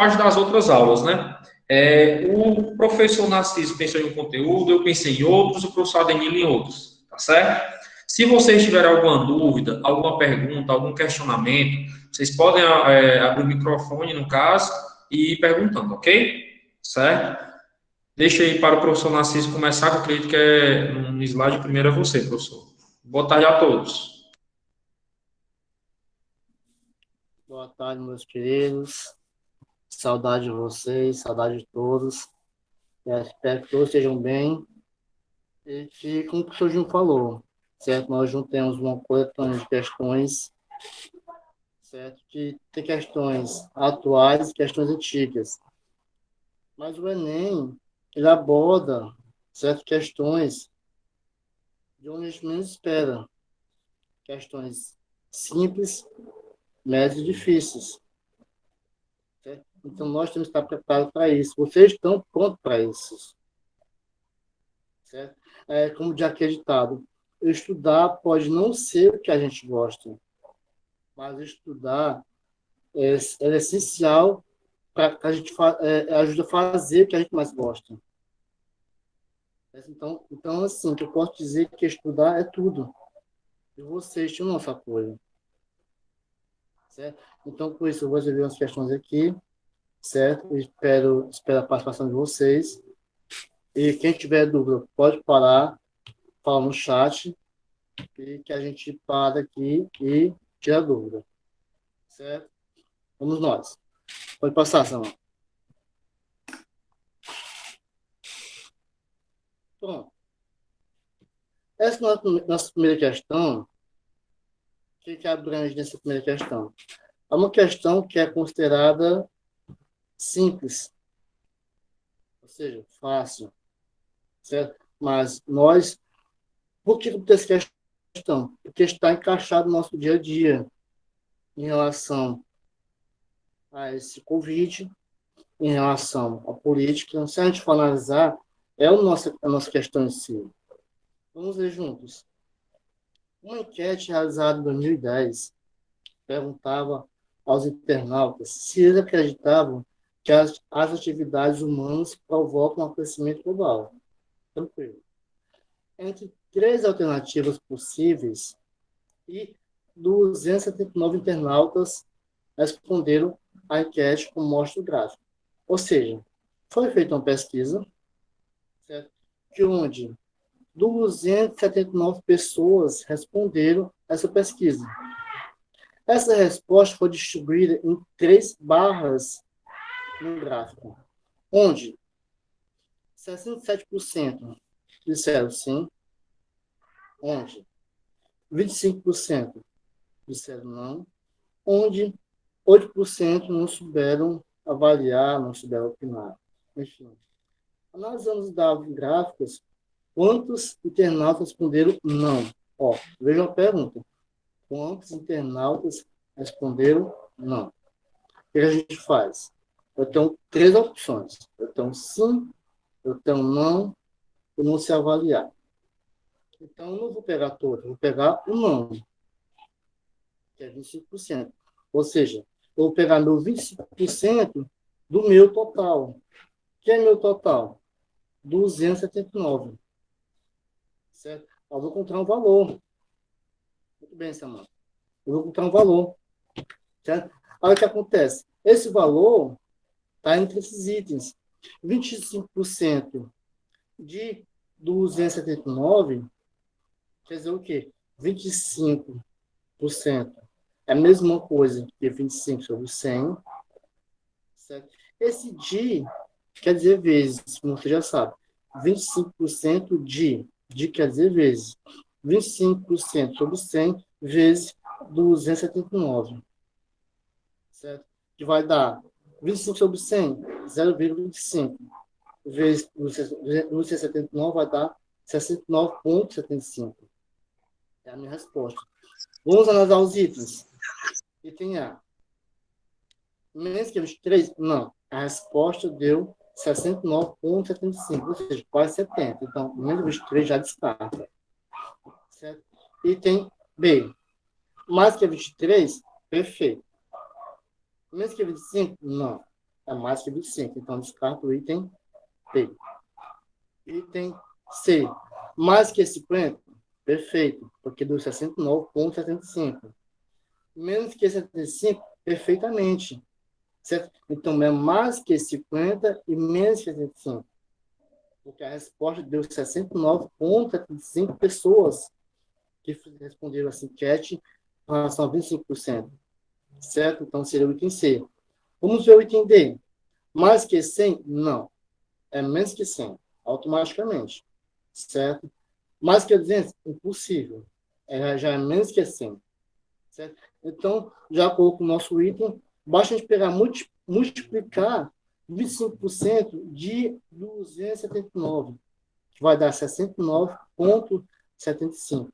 parte das outras aulas, né? O professor Narciso pensou em um conteúdo, eu pensei em outros, o professor Ademir em outros, tá certo? Se vocês tiverem alguma dúvida, alguma pergunta, algum questionamento, vocês podem abrir o microfone, no caso, e ir perguntando, ok? Certo? Deixa aí para o professor Narciso começar, que eu acredito que é no slide primeiro é você, professor. Boa tarde a todos. Boa tarde, meus queridos. Saudade de vocês, saudade de todos. Espero que todos estejam bem. E que, como o professor Júnior falou, certo? Nós juntamos uma coletânea de questões, certo? Que tem questões atuais e questões antigas. Mas o Enem, ele aborda, certo? Questões de onde a gente menos espera. Questões simples, médias e difíceis. Certo? Então, nós temos que estar preparados para isso. Vocês estão prontos para isso. Certo? Como já acreditado, estudar pode não ser o que a gente gosta, mas estudar é essencial para que a gente ajuda a fazer o que a gente mais gosta. Então, assim, que eu posso dizer que estudar é tudo. E vocês têm o nosso apoio. Certo? Então, por isso, eu vou resolver umas questões aqui, certo? Espero a participação de vocês. E quem tiver dúvida, pode parar, falar no chat, e que a gente para aqui e tira a dúvida. Certo? Vamos nós. Pode passar, Samuel. Pronto. Essa nossa primeira questão, o que abrange nessa primeira questão? É uma questão que é considerada simples, ou seja, fácil, certo? Mas nós, por que temos essa questão? Porque está encaixado no nosso dia a dia em relação a esse Covid, em relação à política. Então, se a gente for analisar, a nossa questão em si. Vamos ver juntos. Uma enquete realizada em 2010 perguntava aos internautas se eles acreditavam que as atividades humanas provocam um aquecimento global. Tranquilo. Entre três alternativas possíveis, e 279 internautas responderam à enquete como mostra o gráfico. Ou seja, foi feita uma pesquisa, certo? De onde 279 pessoas responderam essa pesquisa. Essa resposta foi distribuída em três barras no gráfico, onde 67% disseram sim, onde 25% disseram não, onde 8% não souberam avaliar, não souberam opinar. Enfim, analisando os dados gráficos, quantos internautas responderam não? Veja a pergunta. Quantos internautas responderam não? O que a gente faz? Eu tenho três opções. Eu tenho sim, eu tenho não, e não se avaliar. Então, eu não vou pegar todos, vou pegar o não, que é 25%. Ou seja, eu vou pegar meu 25% do meu total. O que é meu total? 279. Certo? Eu vou encontrar um valor. Muito bem, Samanta. Eu vou encontrar um valor. Certo? Aí o que acontece? Esse valor está entre esses itens. 25% de 279 quer dizer o quê? 25% é a mesma coisa que 25 sobre 100. Certo? Esse de quer dizer vezes, como você já sabe. 25% de quer dizer vezes. 25% sobre 100 vezes 279. Certo? Que vai dar 25 sobre 100, 0,25. Vezes 279 vai dar 69,75. É a minha resposta. Vamos analisar os itens. Item A. Menos que 23? Não. A resposta deu 69,75, ou seja, quase 70. Então, menos 23 já descarta. Certo? Item B. Mais que 23? Perfeito. Menos que 25? Não. é mais que 25. Então, descarta o item P. Item C. Mais que 50? Perfeito, porque deu 69,75. Menos que 75? Perfeitamente. Certo? Então, é mais que 50 e menos que 75. Porque a resposta deu 69,75 pessoas que responderam essa enquete em relação a 25%. Certo? Então, seria o item C. Vamos ver o item D. Mais que 100? Não. É menos que 100, automaticamente. Certo? Mais que 200? Impossível. Já é menos que 100. Certo? Então, de acordo com o nosso item, basta a gente pegar, multiplicar 25% de 279, que vai dar 69,75,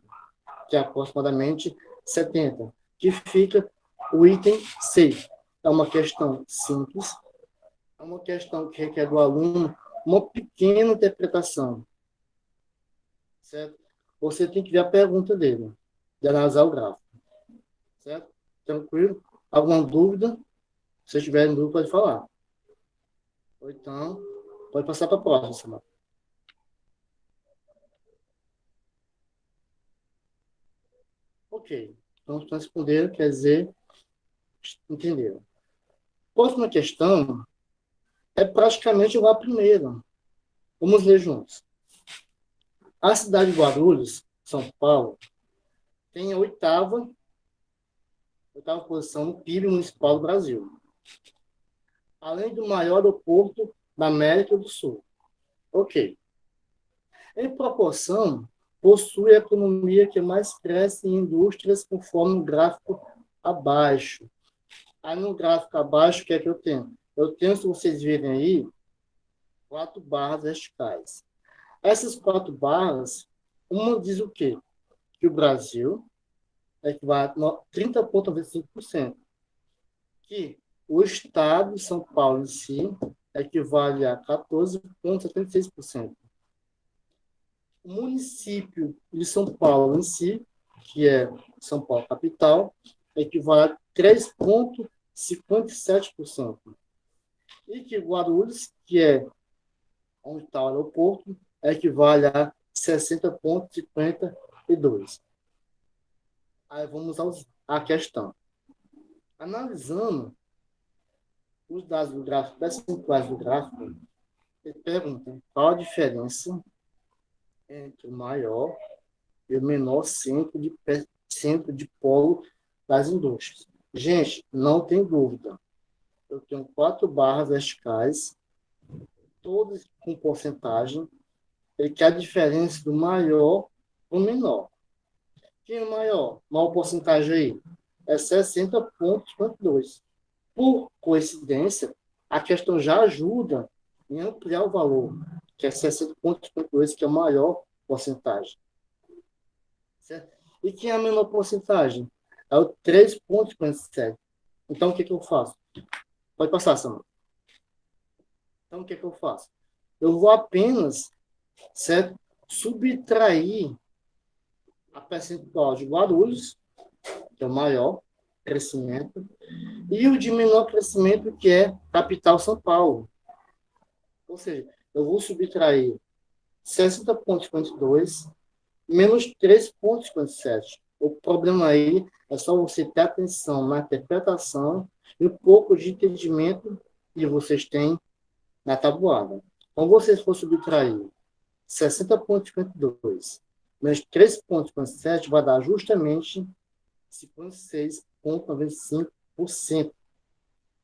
que é aproximadamente 70, que fica o item C. É uma questão simples, é uma questão que requer do aluno uma pequena interpretação. Certo? Você tem que ver a pergunta dele, de analisar o gráfico. Certo? Tranquilo? Alguma dúvida? Se tiver dúvida, pode falar. Ou então, pode passar para a próxima. Ok. Então, responder quer dizer entenderam. Próxima questão é praticamente igual à primeira. Vamos ler juntos. A cidade de Guarulhos, São Paulo, tem a oitava posição no PIB municipal do Brasil, além do maior aeroporto da América do Sul. Ok. Em proporção, possui a economia que mais cresce em indústrias, conforme o gráfico abaixo. Aí no gráfico abaixo, o que é que eu tenho? Eu tenho, se vocês virem aí, 4 barras verticais. Essas 4 barras, uma diz o quê? Que o Brasil equivale a 30,95%. Que o estado de São Paulo em si equivale a 14,76%. O município de São Paulo em si, que é São Paulo capital, equivale a 3,57%. E que Guarulhos, que é onde está o aeroporto, equivale a 60,52%. Aí vamos à questão. Analisando os dados do gráfico, percentuais do gráfico, ele pergunta qual a diferença entre o maior e o menor centro de polo das indústrias. Gente, não tem dúvida. Eu tenho 4 barras verticais, todas com porcentagem, e que a diferença do maior para o menor. Quem é o maior? Maior porcentagem aí? É 60,52. Por coincidência, a questão já ajuda em ampliar o valor, que é 60,52, que é a maior porcentagem. Certo? E quem é a menor porcentagem? É o 3,57. Então, o que eu faço? Pode passar, Samuel. Então, o que eu faço? Eu vou apenas, certo, subtrair a percentual de Guarulhos, que é o maior crescimento, e o de menor crescimento, que é capital São Paulo. Ou seja, eu vou subtrair 60,52 menos 3,57. O problema aí é só você ter atenção na interpretação e um pouco de entendimento que vocês têm na tabuada. Quando vocês for subtrair 60,52 menos 3,57, vai dar justamente 56,95%,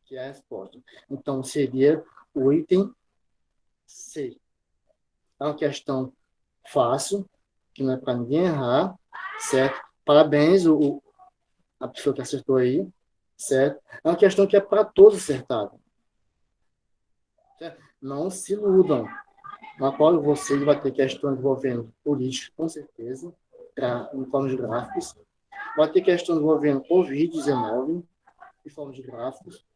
que é a resposta. Então, seria o item C. É uma questão fácil, que não é para ninguém errar, certo? Parabéns, a pessoa que acertou aí, certo? É uma questão que é para todos acertarem. Certo? Não se iludam. Na qual você vai ter questões envolvendo política, com certeza, em forma de gráficos. Vai ter questões envolvendo Covid-19, em forma de gráficos,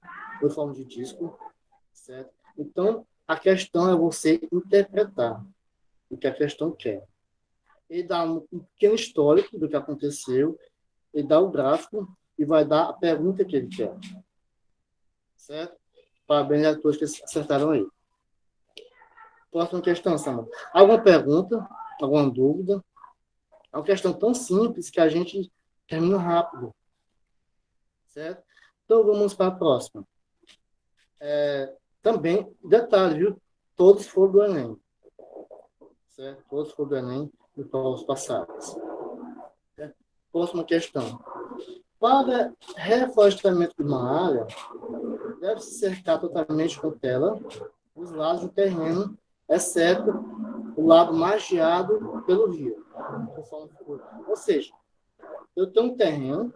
em forma de disco, certo? Então, a questão é você interpretar o que a questão quer. Ele dá um pequeno histórico do que aconteceu, ele dá o gráfico e vai dar a pergunta que ele quer. Certo? Parabéns a todos que acertaram aí. Próxima questão, Samuel. Alguma pergunta? Alguma dúvida? É uma questão tão simples que a gente termina rápido. Certo? Então, vamos para a próxima. Também, detalhe, viu? Todos foram do Enem. Certo? Todos foram do Enem e provas passadas. Certo? Próxima questão. Para reflorestamento de uma área, deve-se cercar totalmente com tela os lados do terreno, exceto o lado margeado pelo rio. Ou seja, eu tenho um terreno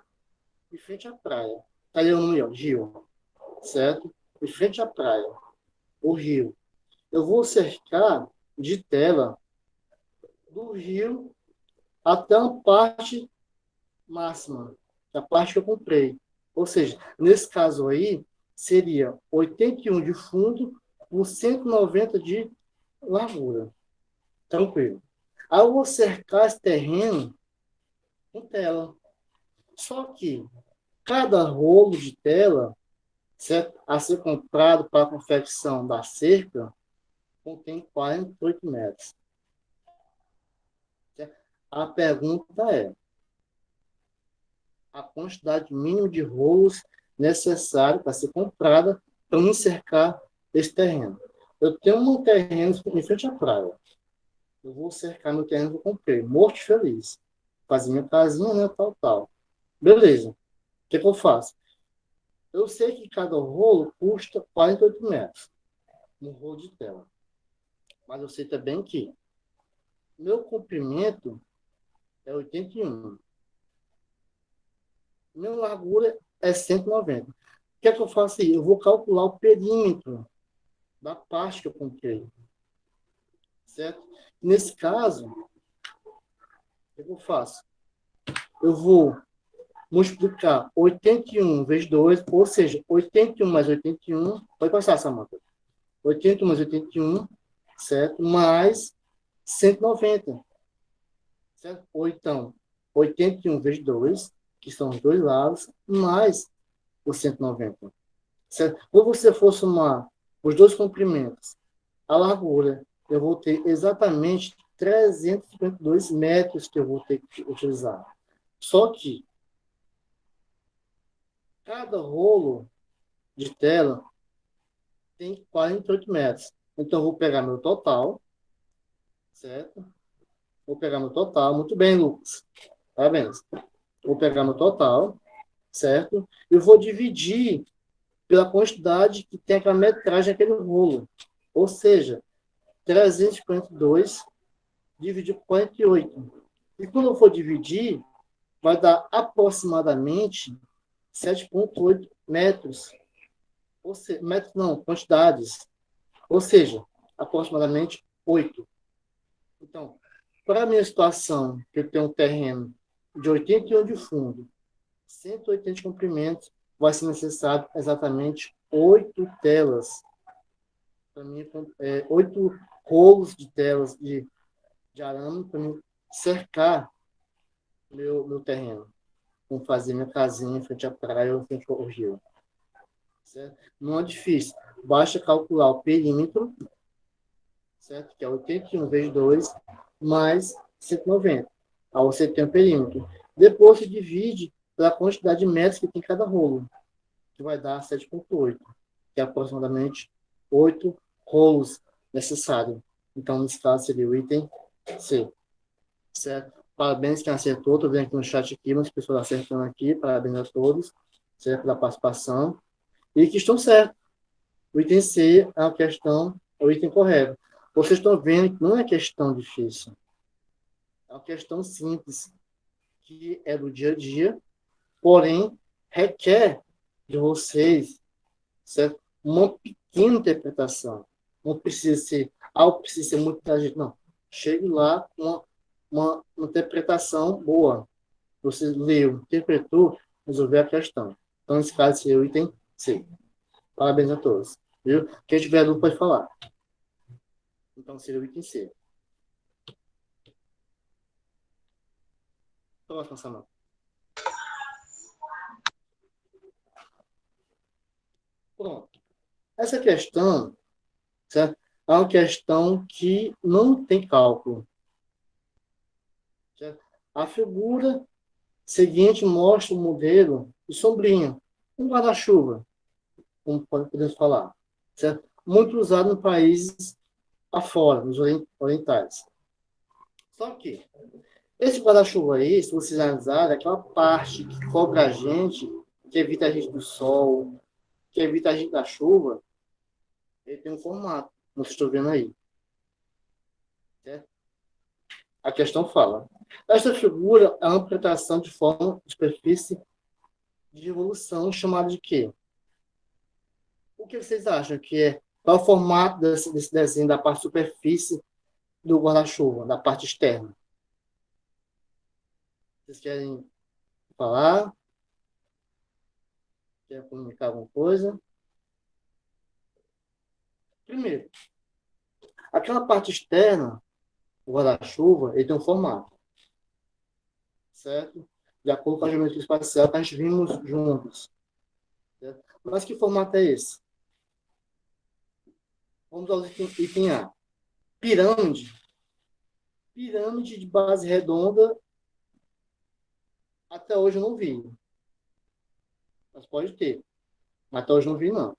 de frente à praia. Está ali o nome, ó, rio. Certo? De frente à praia, o rio. Eu vou cercar de tela do rio até a parte máxima, a parte que eu comprei. Ou seja, nesse caso aí, seria 81 de fundo por 190 de largura. Tranquilo. Aí eu vou cercar esse terreno com tela. Só que cada rolo de tela, certo, a ser comprado para a confecção da cerca, contém 48 metros. Certo? A pergunta é: a quantidade mínima de rolos necessária para ser comprada para me cercar esse terreno. Eu tenho um terreno em frente à praia. Eu vou cercar meu terreno que eu comprei, morto e feliz. Fazer minha casinha, né, tal, tal. Beleza. O que eu faço? Eu sei que cada rolo custa 48 metros, um rolo de tela. Mas eu sei também que meu comprimento é 81. Minha largura é 190. O que é que eu faço aí? Eu vou calcular o perímetro da parte que eu comprei. Certo? Nesse caso, o que eu faço? Eu vou multiplicar 81 vezes 2, ou seja, 81 mais 81, pode passar, Samanta. 81 mais 81, certo? Mais 190. Certo? Ou então, 81 vezes 2, que são os dois lados, mais os 190. Certo? Ou você for somar os dois comprimentos, a largura, eu vou ter exatamente 352 metros que eu vou ter que utilizar. Só que cada rolo de tela tem 48 metros. Então, eu vou pegar meu total, certo? Vou pegar meu total. Muito bem, Lucas. Parabéns. Vou pegar meu total, certo? Eu vou dividir pela quantidade que tem aquela metragem daquele rolo. Ou seja, 352 dividido por 48. E quando eu for dividir, vai dar aproximadamente 7,8 metros. Ou seja, metros não, quantidades. Ou seja, aproximadamente 8. Então, para a minha situação, que eu tenho um terreno de 81 de fundo, 180 de comprimento, vai ser necessário exatamente 8 telas. Para mim, 8 rolos de telas de arame para mim cercar meu terreno. Vou fazer minha casinha em frente à praia ou em frente ao rio. Certo? Não é difícil. Basta calcular o perímetro, certo? Que é 81 vezes 2, mais 190. Aí você tem o perímetro. Depois você divide pela quantidade de metros que tem cada rolo, que vai dar 7,8, que é aproximadamente 8 rolos necessários. Então, nesse caso, seria o item C. Certo? Parabéns quem acertou. Estou vendo aqui no chat aqui, umas pessoas acertando aqui. Parabéns a todos, certo? Pela participação. E que estão certos. O item C é a questão, é o item correto. Vocês estão vendo que não é questão difícil. É uma questão simples, que é do dia a dia, porém, requer de vocês, certo? Uma pequena interpretação. Não precisa ser algo, precisa ser muito gente. Não. Chegue lá com uma interpretação boa. Você leu, interpretou, resolveu a questão. Então, nesse caso, seria o item C. Parabéns a todos. Viu? Quem tiver dúvida pode falar. Então, seria o item C. Próxima, Samuel. Pronto. Essa questão, certo? É uma questão que não tem cálculo. Certo? A figura seguinte mostra o modelo de sombrinha, um guarda-chuva, como podemos falar, certo? Muito usado em países afora, nos orientais. Só que esse guarda-chuva aí, se vocês analisarem, aquela parte que cobre a gente, que evita a gente do sol, que evita a gente da chuva, ele tem um formato, como vocês estão vendo aí. Certo? A questão fala. Esta figura é uma interpretação de forma de superfície de evolução chamada de quê? O que vocês acham que é? Qual é o formato desse desenho da parte superfície do guarda-chuva, da parte externa? Vocês querem falar? Querem comunicar alguma coisa? Primeiro, aquela parte externa, o guarda-chuva, ele tem um formato, certo? De acordo com a geometria espacial que a gente vimos juntos. Certo? Mas que formato é esse? Vamos ao item A. Pirâmide. Pirâmide de base redonda, até hoje eu não vi. Mas pode ter. Mas até hoje eu não vi, não.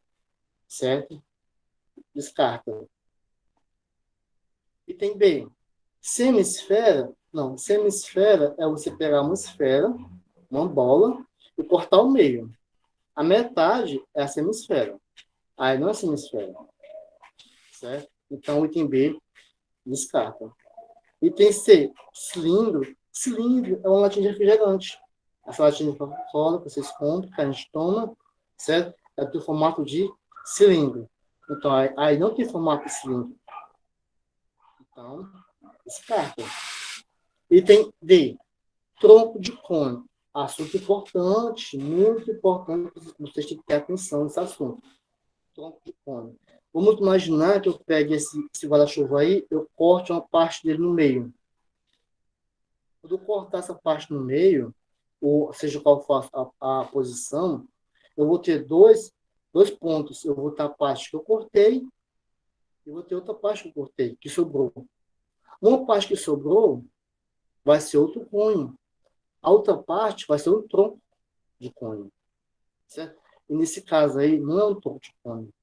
Certo? Descarta. Item B. Semisfera. Não, semisfera é você pegar uma esfera, uma bola, e cortar o meio. A metade é a semisfera. Aí não é semisfera. Certo? Então, o item B descarta. Item C. Cilindro. Cilindro é uma latinha de refrigerante. Essa latinha de Coca-Cola que vocês compram, que a gente toma, certo? É do formato de cilindro. Então, aí não tem formato de cilindro. Então, descarta. Item D. Tronco de cone. Assunto importante, muito importante. Vocês têm que ter atenção nesse assunto. Tronco de cone. Vamos imaginar que eu pegue esse guarda-chuva aí, eu corte uma parte dele no meio. Quando eu cortar essa parte no meio, ou seja qual for a posição, eu vou ter dois pontos. Eu vou ter a parte que eu cortei e vou ter outra parte que eu cortei, que sobrou. Uma parte que sobrou vai ser outro cunho. A outra parte vai ser um tronco de cunho. Certo? E nesse caso aí, não é um tronco de cunho.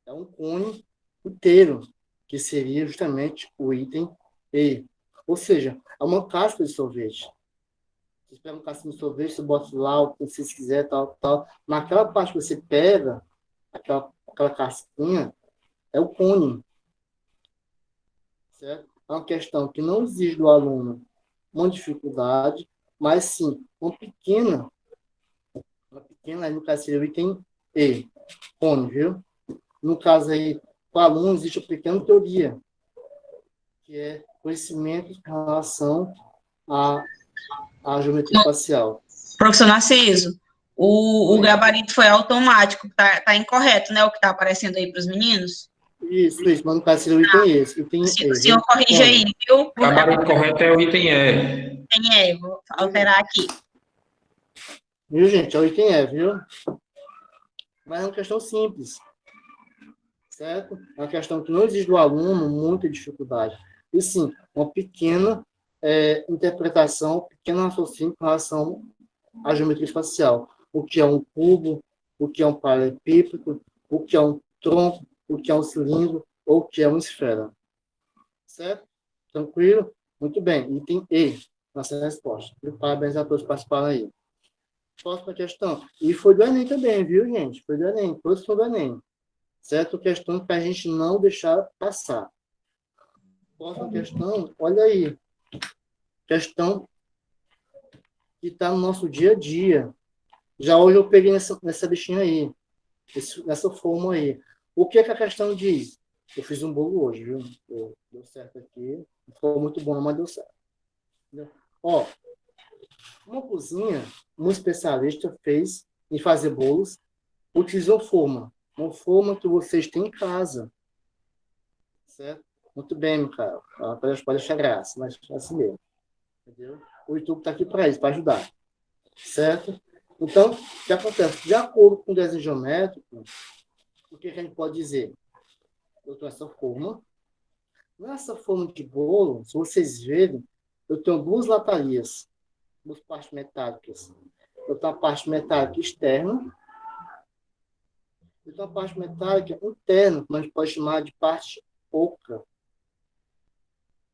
É um cunho inteiro, que seria justamente o item E. Ou seja, é uma casca de sorvete. Vocês pegam um casca de sorvete, você bota lá o que vocês quiserem, tal, tal. Naquela parte que você pega, aquela casquinha, é o cone. Certo? É uma questão que não exige do aluno uma dificuldade, mas sim uma pequena, aí no caso seria o item E, cone, viu? No caso aí, para o aluno, existe uma pequena teoria, que é conhecimento em relação à geometria espacial. Professor Narciso, o gabarito foi automático, tá incorreto, né? O que está aparecendo aí para os meninos? Isso, mas no caso seria o item E. O senhor corrige aí, viu? O gabarito correto é o item E. Item E, vou alterar aqui. Viu, gente? É o item E, viu? Mas é uma questão simples. Certo? É uma questão que não exige do aluno muita dificuldade. E sim, uma pequena interpretação, pequeno raciocínio com relação à geometria espacial. O que é um cubo, o que é um paralelepípedo, o que é um tronco, o que é um cilindro, ou o que é uma esfera. Certo? Tranquilo? Muito bem. Item E, nossa resposta. Parabéns a todos que participaram aí. Próxima questão. E foi do Enem também, viu, gente? Foi do Enem. Todos foram do Enem. Certo? Questão para a gente não deixar passar. Próxima questão, olha aí. Questão que está no nosso dia a dia. Já hoje eu peguei nessa bichinha aí. Nessa forma aí. O que é que a questão diz? Eu fiz um bolo hoje, viu? Deu certo aqui. Não foi muito bom, mas deu certo. Ó, uma cozinha, um especialista fez em fazer bolos, utilizou forma. Uma forma que vocês têm em casa. Certo? Muito bem, Micael. Pode achar graça, mas é assim mesmo. Entendeu? O YouTube está aqui para isso, para ajudar. Certo? Então, o que acontece? De acordo com o desenho geométrico, O que a gente pode dizer? Eu tenho essa forma. Nessa forma de bolo, se vocês verem, eu tenho duas latarias, duas partes metálicas. Eu tenho a parte metálica externa e tenho a parte metálica interna, que a gente pode chamar de parte oca.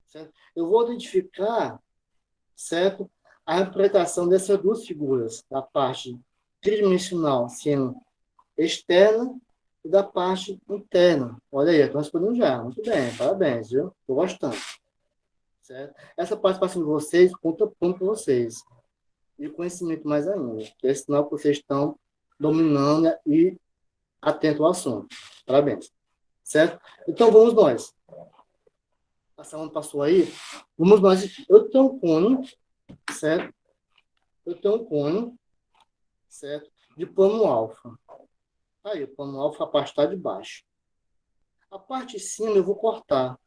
Certo? Eu vou identificar, certo, a interpretação dessas duas figuras, da parte tridimensional sendo externa e da parte interna. Olha aí, estou respondendo já. Muito bem, parabéns, viu? Estou gostando. Certo? Essa participação de vocês conta ponto para vocês. E o conhecimento mais ainda, que é sinal que vocês estão dominando e atentos ao assunto. Parabéns. Certo? Então, vamos nós. A semana passou aí. Vamos nós. Eu tenho um cone, certo? Eu tenho um cone, certo? De plano alfa. Aí, o plano alfa, a parte está de baixo. A parte de cima eu vou cortar.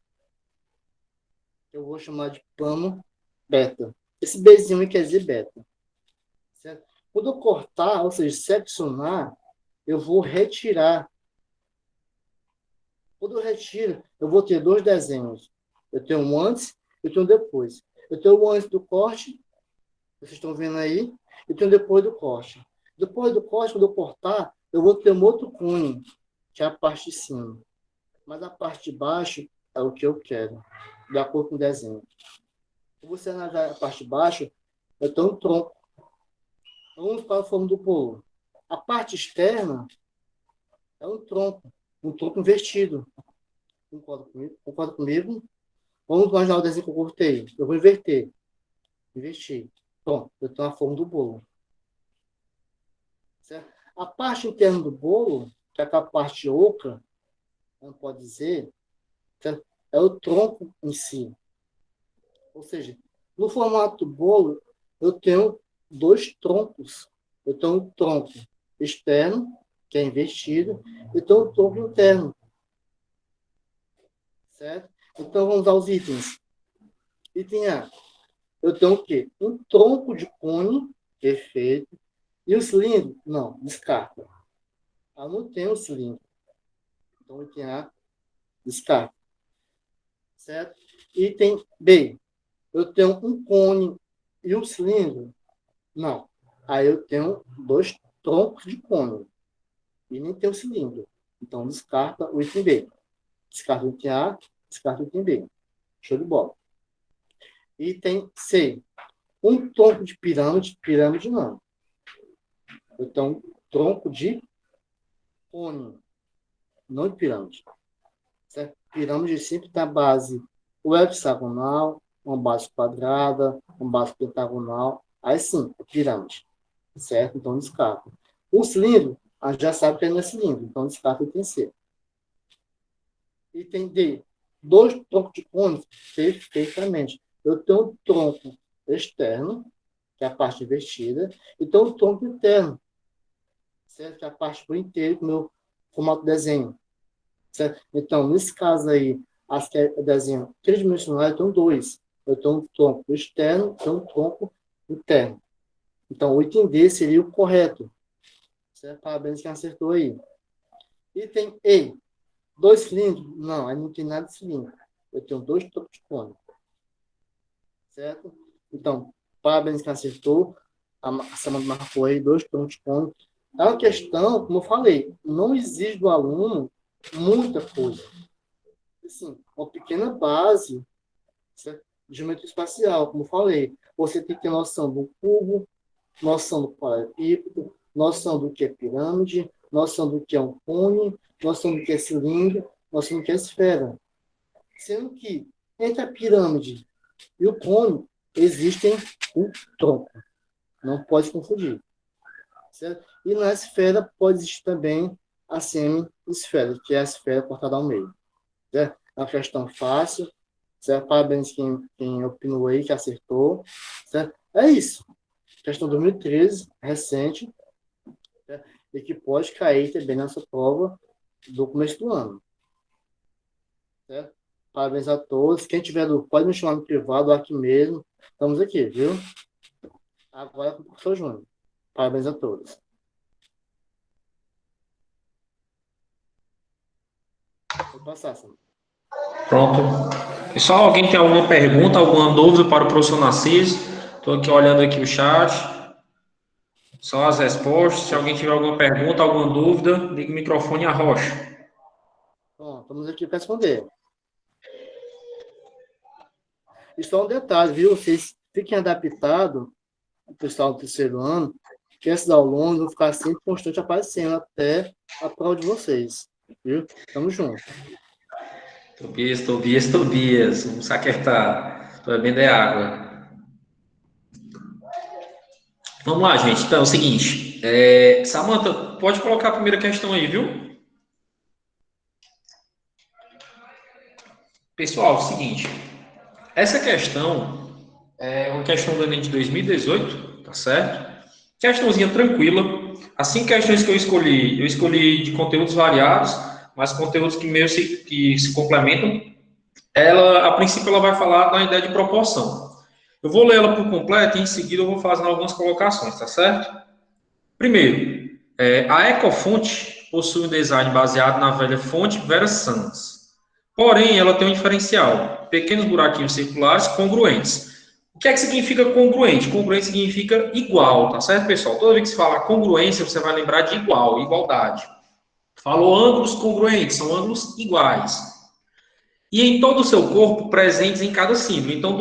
Eu vou chamar de plano beta. Esse Bzinho quer dizer beta. Certo? Quando eu cortar, ou seja, seccionar, eu vou retirar. Quando eu retiro, eu vou ter dois desenhos. Eu tenho um antes e eu tenho um depois. Eu tenho o antes do corte, vocês estão vendo aí, e tenho depois do corte. Depois do corte, quando eu cortar, eu vou ter um outro cunho, que é a parte de cima. Mas a parte de baixo é o que eu quero, de acordo com o desenho. Se você analisar a parte de baixo, eu tenho um tronco. Vamos para a forma do bolo. A parte externa é um tronco invertido. Concorda comigo? Concorda comigo? Vamos imaginar o desenho que eu cortei. Eu vou inverter. Invertir. Pronto, eu tenho a forma do bolo. Certo? A parte interna do bolo, que é aquela parte oca, não pode dizer, certo? É o tronco em si. Ou seja, no formato do bolo, eu tenho dois troncos. Eu tenho um tronco externo, que é invertido, e tenho um tronco interno. Certo? Então, vamos aos itens. Item A. Eu tenho o quê? Um tronco de cone, perfeito. E o cilindro? Não, descarta. Ah, não tem o cilindro. Então, item A, descarta. Certo? Item B. Eu tenho um cone e um cilindro? Não. Aí eu tenho dois troncos de cone. E nem tem o cilindro. Então, descarta o item B. Descarta o item A, descarta o item B. Show de bola. Item C. Um tronco de pirâmide. Pirâmide não. Eu tenho um tronco de cone. Não de pirâmide. Certo? Pirâmide sempre tem a base ou hexagonal, uma base quadrada, uma base pentagonal. Aí sim, é pirâmide. Certo? Então, descarta. O cilindro, a gente já sabe que ele não é cilindro. Então, descarta o item C. Item D. Dois troncos de cone, perfeitamente. Eu tenho um tronco externo, que é a parte invertida, e tenho um tronco interno, certo? Que é a parte por inteiro do meu formato de desenho. Certo? Então, nesse caso aí, as que é desenho tridimensional, eu tenho dois. Eu tenho um tronco externo e um tronco interno. Então, o item D seria o correto. Certo? Parabéns quem acertou aí. Item E. Dois cilindros? Não, aí não tem nada de cilindro. Eu tenho dois troncos de cone. Certo? Então, parabéns quem acertou. A Samanta marcou aí dois troncos de cone. É uma questão, como eu falei, não exige do aluno muita coisa. Assim, uma pequena base, certo? De geometria espacial, como eu falei. Você tem que ter noção do cubo, noção do paralelepípedo, noção do que é pirâmide, noção do que é um cone, noção do que é cilindro, noção do que é esfera. Sendo que entre a pirâmide e o cone existem um tronco. Não pode confundir. Certo? E na esfera pode existir também a semi-esfera, que é a esfera cortada ao meio. Certo? É uma questão fácil. Certo? Parabéns quem opinou aí, que acertou. Certo? É isso. Questão 2013, recente, certo? E que pode cair também nessa prova do começo do ano. Certo? Parabéns a todos. Quem tiver dúvida, pode me chamar no privado, aqui mesmo. Estamos aqui, viu? Agora é com o professor Júnior. Parabéns a todos. Vou passar, Samuel. Pronto. Pessoal, alguém tem alguma pergunta, alguma dúvida para o professor Narciso? Estou aqui olhando aqui o chat. Só as respostas. Se alguém tiver alguma pergunta, alguma dúvida, liga o microfone e arrocha. Bom, estamos aqui para responder. E só um detalhe, viu? Vocês fiquem adaptados, o pessoal do terceiro ano, que esses alunos vão ficar sempre constante aparecendo até a prova de vocês. Viu? Tamo junto. Tobias. Vamos saquetar. Estou bebendo água. Vamos lá, gente. Então, é o seguinte. Samantha, pode colocar a primeira questão aí, viu? Pessoal, é o seguinte. Essa questão é uma questão do Enem de 2018, tá certo? Questãozinha tranquila. As 5 questões que eu escolhi de conteúdos variados, mas conteúdos que meio que se complementam. A princípio, ela vai falar da ideia de proporção. Eu vou ler ela por completo e em seguida eu vou fazer algumas colocações, tá certo? Primeiro, a Ecofonte possui um design baseado na velha fonte Vera Sans. Porém, ela tem um diferencial: pequenos buraquinhos circulares congruentes. O que é que significa congruente? Congruente significa igual, tá certo, pessoal? Toda vez que se fala congruência, você vai lembrar de igual, igualdade. Falou ângulos congruentes, são ângulos iguais. E em todo o seu corpo, presentes em cada símbolo. Então,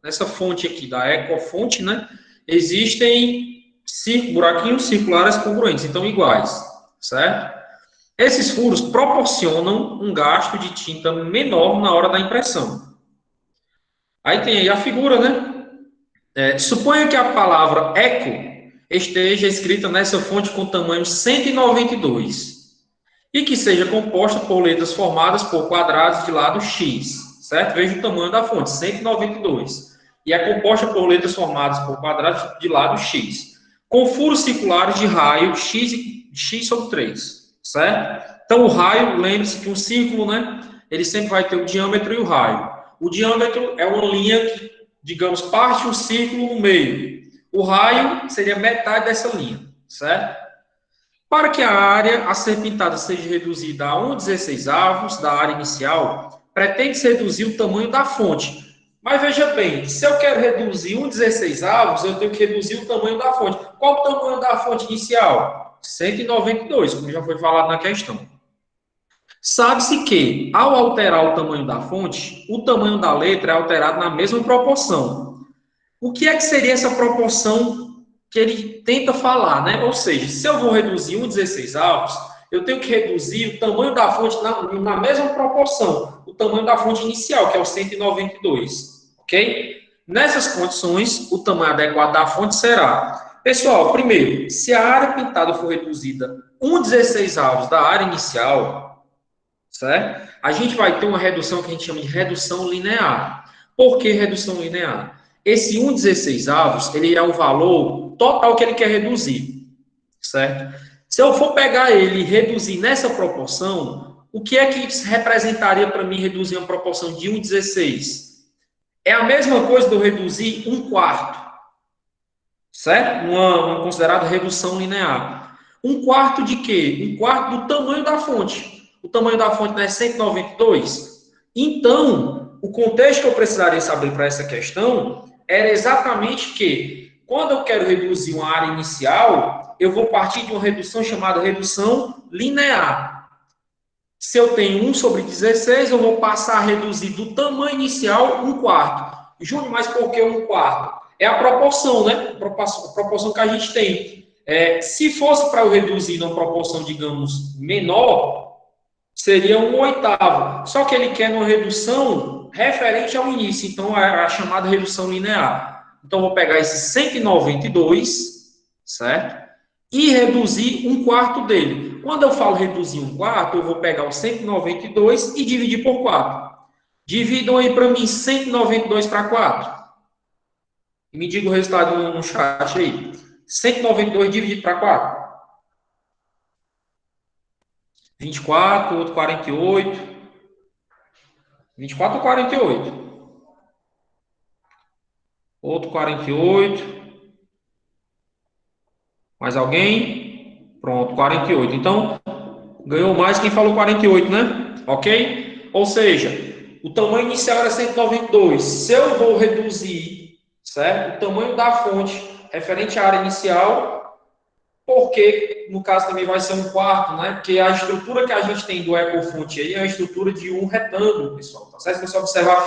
nessa fonte aqui, da ecofonte, né, existem buraquinhos circulares congruentes, então iguais, certo? Esses furos proporcionam um gasto de tinta menor na hora da impressão. Aí tem aí a figura, né? Suponha que a palavra eco esteja escrita nessa fonte com tamanho 192 e que seja composta por letras formadas por quadrados de lado x, certo? Veja o tamanho da fonte, 192. E é composta por letras formadas por quadrados de lado x, com furos circulares de raio x sobre 3, certo? Então, o raio, lembre-se que um círculo, né? Ele sempre vai ter o diâmetro e o raio. O diâmetro é uma linha que, digamos, parte um círculo no meio. O raio seria metade dessa linha, certo? Para que a área a ser pintada seja reduzida a 1/16 da área inicial, pretende-se reduzir o tamanho da fonte. Mas veja bem, se eu quero reduzir 1/16, eu tenho que reduzir o tamanho da fonte. Qual o tamanho da fonte inicial? 192, como já foi falado na questão. Sabe-se que, ao alterar o tamanho da fonte, o tamanho da letra é alterado na mesma proporção. O que é que seria essa proporção que ele tenta falar, né? Ou seja, se eu vou reduzir 1/16, eu tenho que reduzir o tamanho da fonte na mesma proporção, o tamanho da fonte inicial, que é o 192, ok? Nessas condições, o tamanho adequado da fonte será... Pessoal, primeiro, se a área pintada for reduzida 1/16 da área inicial, certo? A gente vai ter uma redução que a gente chama de redução linear. Por que redução linear? Esse 1/16, ele é o valor total que ele quer reduzir, certo? Se eu for pegar ele e reduzir nessa proporção, o que é que representaria para mim reduzir uma proporção de 1/16? É a mesma coisa de eu reduzir 1/4, certo? Uma considerada redução linear. 1/4 de quê? 1/4 do tamanho da fonte. O tamanho da fonte não é 192? Então, o contexto que eu precisaria saber para essa questão era exatamente que, quando eu quero reduzir uma área inicial, eu vou partir de uma redução chamada redução linear. Se eu tenho 1/16, eu vou passar a reduzir do tamanho inicial 1/4. Júnior, mas por que 1/4? É a proporção, né? A proporção que a gente tem. Se fosse para eu reduzir numa proporção, digamos, menor, seria 1/8. Só que ele quer uma redução referente ao início, então é a chamada redução linear. Então, eu vou pegar esse 192, certo? E reduzir 1/4 dele. Quando eu falo reduzir 1/4, eu vou pegar o 192 e dividir por 4. Dividam aí para mim 192 para 4. E me diga o resultado no chat aí. 192 dividido para 4. 24, outro 48. 24 ou 48? Outro 48. Mais alguém? Pronto, 48. Então, Ganhou mais quem falou 48, né? Ok? Ou seja, o tamanho inicial era 192. Se eu vou reduzir, certo? O tamanho da fonte referente à área inicial, porque no caso também vai ser um quarto, né? Porque a estrutura que a gente tem do EcoFont aí é a estrutura de um retângulo, pessoal. Tá certo? Se você observar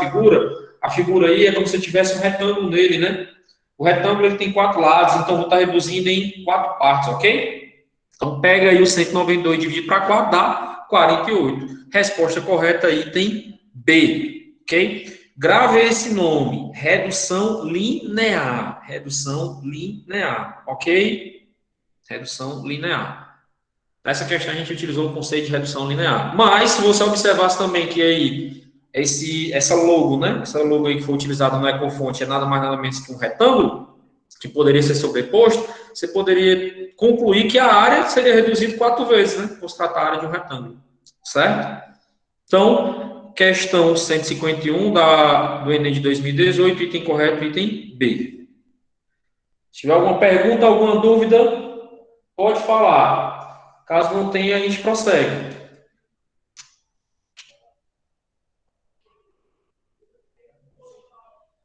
a figura aí é como se tivesse um retângulo nele, né? O retângulo ele tem 4 lados, então vou estar reduzindo em 4 partes, ok? Então pega aí o 192 dividido para 4, dá 48. Resposta correta, item B, ok? Grave esse nome, redução linear. Redução linear, ok? Redução linear. Nessa questão a gente utilizou o conceito de redução linear. Mas, se você observasse também que aí, essa logo, né? Essa logo aí que foi utilizada no EcoFont é nada mais nada menos que um retângulo, que poderia ser sobreposto, você poderia concluir que a área seria reduzida 4 vezes, né? Por se tratar a área de um retângulo. Certo? Então, questão 151 do Enem de 2018, item correto, item B. Se tiver alguma pergunta, alguma dúvida, pode falar. Caso não tenha, a gente prossegue.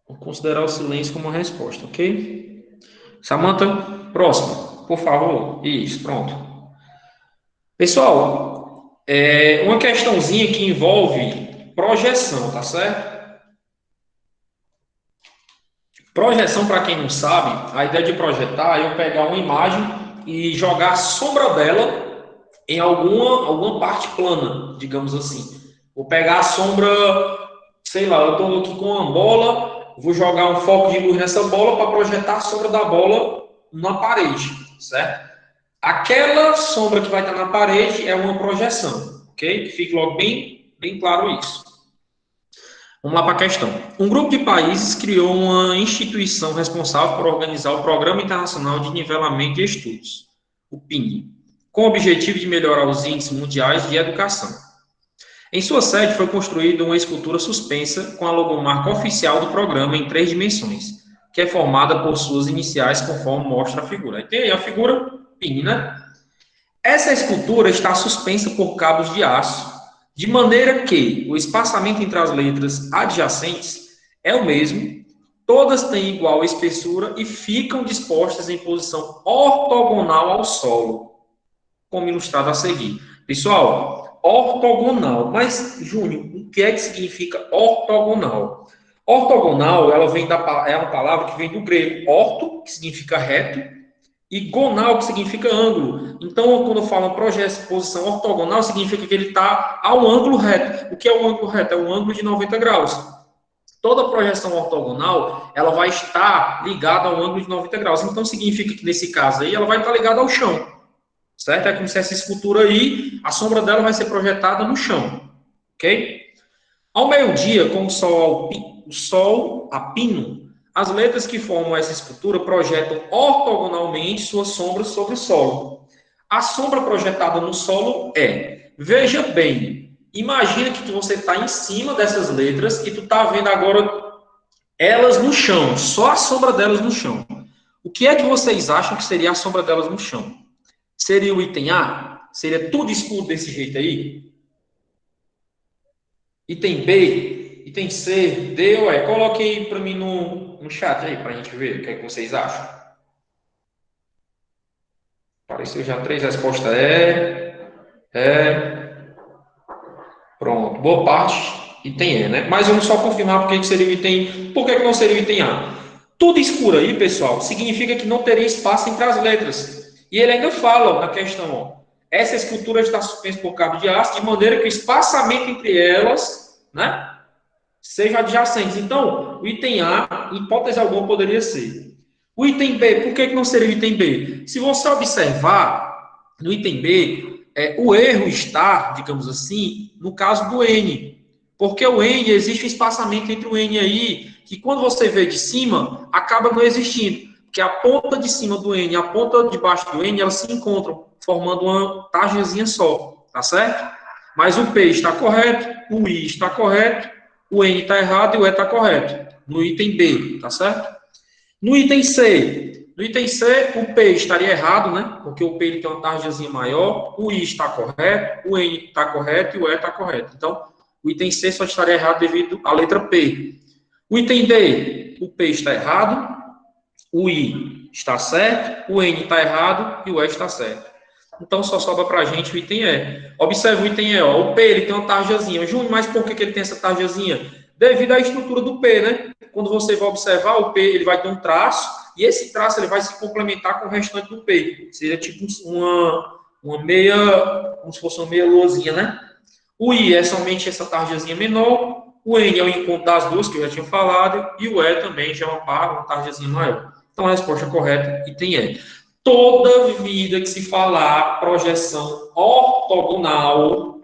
Vou considerar o silêncio como uma resposta, ok? Samantha, próximo, por favor. Isso, pronto. Pessoal, uma questãozinha que envolve projeção, tá certo? Projeção, para quem não sabe, a ideia de projetar é eu pegar uma imagem e jogar a sombra dela em alguma parte plana, digamos assim. Vou pegar a sombra, sei lá, eu estou aqui com uma bola, vou jogar um foco de luz nessa bola para projetar a sombra da bola na parede, certo? Aquela sombra que vai estar na parede é uma projeção, ok? Que fique logo bem claro isso. Vamos lá para a questão. Um grupo de países criou uma instituição responsável por organizar o Programa Internacional de Nivelamento de Estudos, o PING, com o objetivo de melhorar os índices mundiais de educação. Em sua sede foi construída uma escultura suspensa com a logomarca oficial do programa em 3 dimensões, que é formada por suas iniciais, conforme mostra a figura. Aí tem aí a figura PIN, né? Essa escultura está suspensa por cabos de aço, de maneira que o espaçamento entre as letras adjacentes é o mesmo, todas têm igual espessura e ficam dispostas em posição ortogonal ao solo, como ilustrado a seguir. Pessoal, ortogonal. Mas, Júnior, o que é que significa ortogonal? Ortogonal, é uma palavra que vem do grego orto, que significa reto, e gonal, que significa ângulo. Então, quando eu falo posição ortogonal, significa que ele está a um ângulo reto. O que é o ângulo reto? É um ângulo de 90 graus. Toda projeção ortogonal, ela vai estar ligada ao ângulo de 90 graus. Então, significa que, nesse caso aí, ela vai estar ligada ao chão. Certo? É como se essa escultura aí, a sombra dela vai ser projetada no chão. Ok? Ao meio-dia, com o sol a pino, as letras que formam essa escultura projetam ortogonalmente suas sombras sobre o solo. A sombra projetada no solo veja bem, imagina que você está em cima dessas letras e tu está vendo agora elas no chão, só a sombra delas no chão. O que é que vocês acham que seria a sombra delas no chão? Seria o item A? Seria tudo escuro desse jeito aí? Item B? Item C? D ou E? Coloque aí para mim no chat aí, para a gente ver o que é que vocês acham. Apareceu já 3 respostas. Pronto. Boa parte. Item E, né? Mas vamos só confirmar porque que seria o item... Por que não seria o item A? Tudo escuro aí, pessoal, significa que não teria espaço entre as letras. E ele ainda fala na questão, essa escultura está suspensa por cabo de aço, de maneira que o espaçamento entre elas, né, seja adjacente. Então, o item A, em hipótese alguma, poderia ser. O item B, por que não seria o item B? Se você observar, no item B, o erro está, digamos assim, no caso do N. Porque o N, existe um espaçamento entre o N aí, que quando você vê de cima, acaba não existindo. Porque a ponta de cima do N e a ponta de baixo do N, elas se encontram, formando uma tagenzinha só, tá certo? Mas o P está correto, o I está correto, o N está errado e o E está correto. No item B, tá certo? No item C, No item C, o P estaria errado, né? Porque o P ele tem uma tarjazinha maior, o I está correto, o N está correto e o E está correto. Então, o item C só estaria errado devido à letra P. O item D, o P está errado, o I está certo, o N está errado e o E está certo. Então, só sobra para a gente o item E. Observe o item E, ó. O P ele tem uma tarjazinha. Júnior, mas por que ele tem essa tarjazinha? Devido à estrutura do P, né? Quando você vai observar, o P ele vai ter um traço, e esse traço ele vai se complementar com o restante do P. Seria tipo uma meia, como se fosse uma meia luazinha, né? O I é somente essa tarjazinha menor, o N é o encontro das duas, que eu já tinha falado, e o E também já é uma tarjazinha maior. Então, a resposta correta, item E. Toda vida que se falar projeção ortogonal,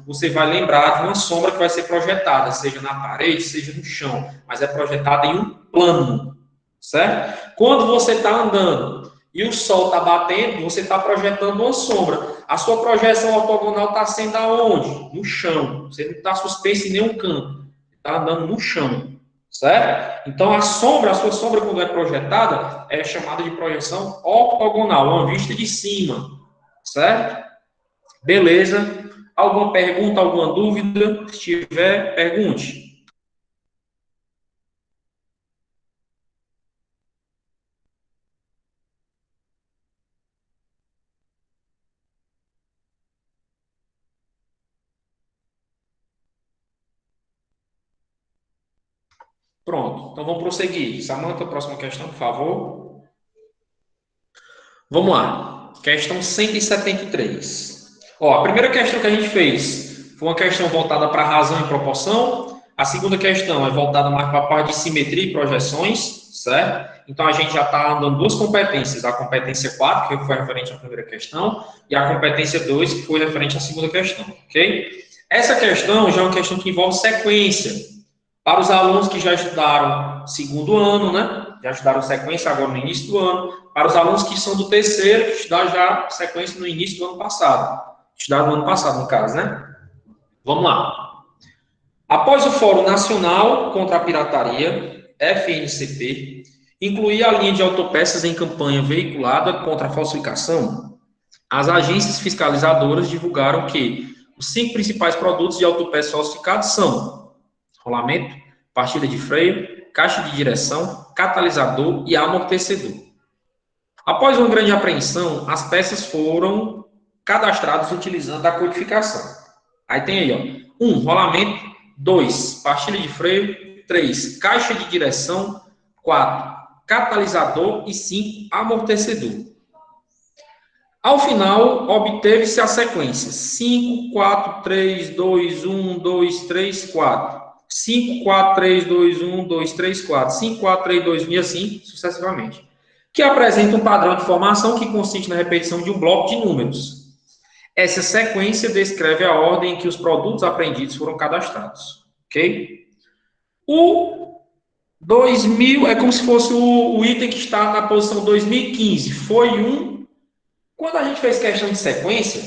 você vai lembrar de uma sombra que vai ser projetada, seja na parede, seja no chão, mas é projetada em um plano, certo? Quando você está andando e o sol está batendo, você está projetando uma sombra. A sua projeção ortogonal está sendo aonde? No chão. Você não está suspenso em nenhum canto. Está andando no chão. Certo? Então, a sua sombra, quando é projetada, é chamada de projeção ortogonal, uma vista de cima. Certo? Beleza. Alguma pergunta, alguma dúvida? Se tiver, pergunte. Pronto. Então, vamos prosseguir. Samanta, próxima questão, por favor. Vamos lá. Questão 173. Ó, a primeira questão que a gente fez foi uma questão voltada para razão e proporção. A segunda questão é voltada mais para a parte de simetria e projeções, certo? Então, a gente já está andando duas competências. A competência 4, que foi referente à primeira questão, e a competência 2, que foi referente à segunda questão, ok? Essa questão já é uma questão que envolve sequência. Para os alunos que já estudaram segundo ano, né? Já estudaram sequência agora no início do ano. Para os alunos que são do terceiro, que estudaram já sequência no início do ano passado. Estudaram no ano passado, no caso, né? Vamos lá. Após o Fórum Nacional contra a Pirataria, FNCP, incluir a linha de autopeças em campanha veiculada contra a falsificação, as agências fiscalizadoras divulgaram que os 5 principais produtos de autopeças falsificados são rolamento, pastilha de freio, caixa de direção, catalisador e amortecedor. Após uma grande apreensão, as peças foram cadastradas utilizando a codificação. Aí tem aí, ó, 1, rolamento, 2, pastilha de freio, 3, caixa de direção, 4, catalisador e 5, amortecedor. Ao final, obteve-se a sequência 5, 4, 3, 2, 1, 2, 3, 4. 5, 4, 3, 2, 1, 2, 3, 4. 5, 4, 3, 2, 1 e assim sucessivamente. Que apresenta um padrão de formação que consiste na repetição de um bloco de números. Essa sequência descreve a ordem em que os produtos apreendidos foram cadastrados. Ok? O 2000 é como se fosse o item que está na posição 2015. Foi um. Quando a gente fez questão de sequência,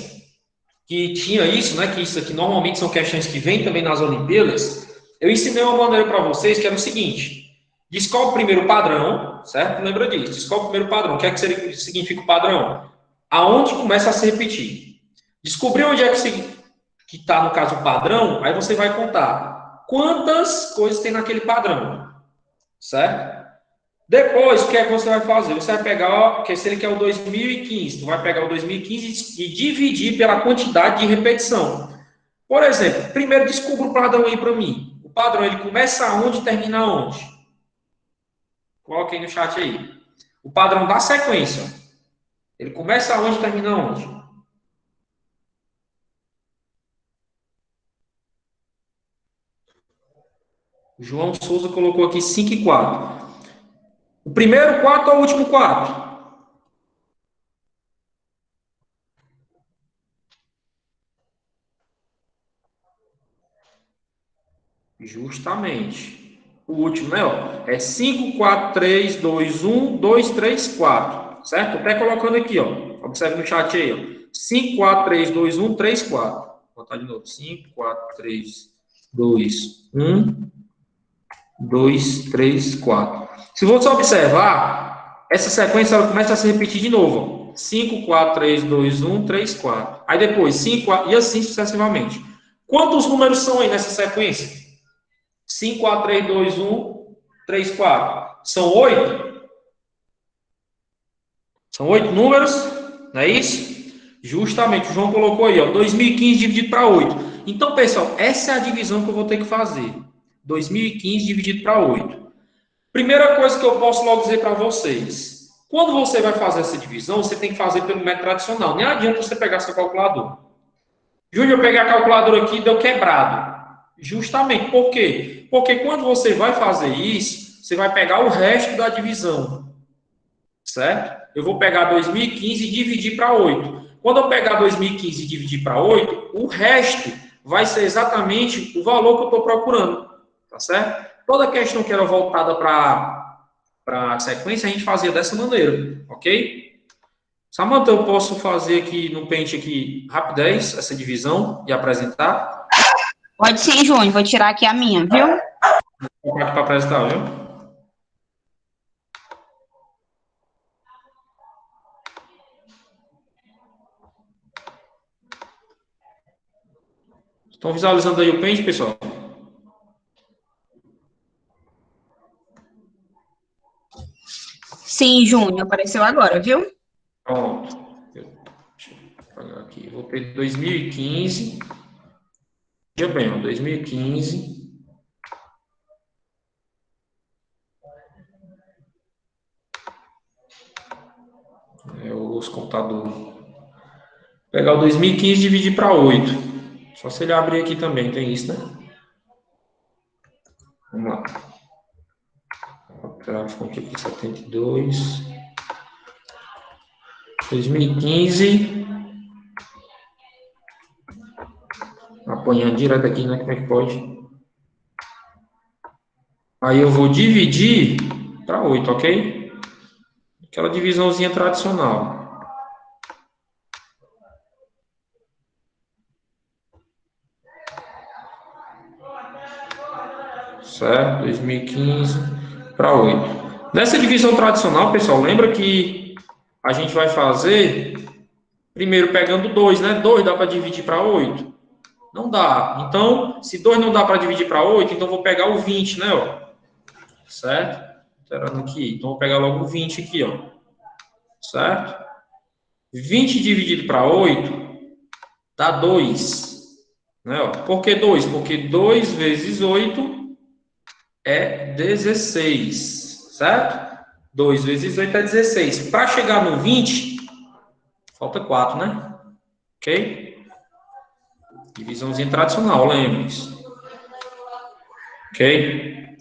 que tinha isso, né? Que isso aqui normalmente são questões que vêm também nas Olimpíadas. Eu ensinei uma maneira para vocês que era o seguinte: descobre primeiro o padrão, certo? Lembra disso? Descobre o primeiro padrão. O que é que significa o padrão? Aonde começa a se repetir. Descobrir onde é que está, no caso, o padrão, aí você vai contar quantas coisas tem naquele padrão, certo? Depois, o que é que você vai fazer? Você vai pegar, porque se ele quer o 2015, tu vai pegar o 2015 e dividir pela quantidade de repetição. Por exemplo, primeiro descubra o padrão aí para mim. O padrão, ele começa aonde e termina aonde? Coloque aí no chat aí. O padrão da sequência. Ele começa aonde e termina aonde? O João Souza colocou aqui 5 e 4. O primeiro 4 ou o último 4? Justamente. O último, né? Ó, é 5, 4, 3, 2, 1, 2, 3, 4. Certo? Estou até colocando aqui, ó. Observe no chat aí, ó. 5, 4, 3, 2, 1, 3, 4. Vou botar de novo. 5, 4, 3, 2, 1, 2, 3, 4. Se você observar, essa sequência ela começa a se repetir de novo. 5, 4, 3, 2, 1, 3, 4. Aí depois 5, 4, e assim sucessivamente. Quantos números são aí nessa sequência? 5, 4, 3, 2, 1, 3, 4. São 8? São 8 números? Não é isso? Justamente, o João colocou aí, ó, 2015 dividido para 8. Então, pessoal, essa é a divisão que eu vou ter que fazer. 2015 dividido para 8. Primeira coisa que eu posso logo dizer para vocês. Quando você vai fazer essa divisão, você tem que fazer pelo método tradicional. Nem adianta você pegar seu calculador. Júnior, eu peguei a calculadora aqui e deu quebrado. Justamente, por quê? Porque quando você vai fazer isso, você vai pegar o resto da divisão. Certo? Eu vou pegar 2015 e dividir para 8. Quando eu pegar 2015 e dividir para 8, o resto vai ser exatamente o valor que eu estou procurando. Tá certo? Toda questão que era voltada para a sequência, a gente fazia dessa maneira. Ok? Samanta, eu posso fazer aqui no Paint aqui rapidez, essa divisão e apresentar? Pode sim, Júnior. Vou tirar aqui a minha, viu? Vou colocar aqui para apresentar, viu? Estão visualizando aí o Paint, pessoal? Sim, Júnior. Apareceu agora, viu? Pronto. Deixa eu pegar aqui. Vou ter 2015. Veja bem, ó, 2015. É os computadores. Pegar o 2015 e dividir para 8. Só se ele abrir aqui também, tem isso, né? Vamos lá. Gráfico aqui para 72. 2015. Apanhando direto aqui, né? Como é que pode? Aí eu vou dividir para 8, ok? Aquela divisãozinha tradicional. Certo? 2015 para 8. Nessa divisão tradicional, pessoal, lembra que a gente vai fazer primeiro pegando 2, né? 2 dá para dividir para 8? Não dá. Então, se 2 não dá para dividir para 8, então eu vou pegar o 20, né? Ó. Certo? Alterando aqui. Então, vou pegar logo o 20 aqui, ó. Certo? 20 dividido para 8 dá 2. Né? Ó. Por que 2? Porque 2 vezes 8 é 16. Certo? 2 vezes 8 é 16. Para chegar no 20, falta 4, né? Ok? Divisãozinha tradicional, lembre-se. Ok?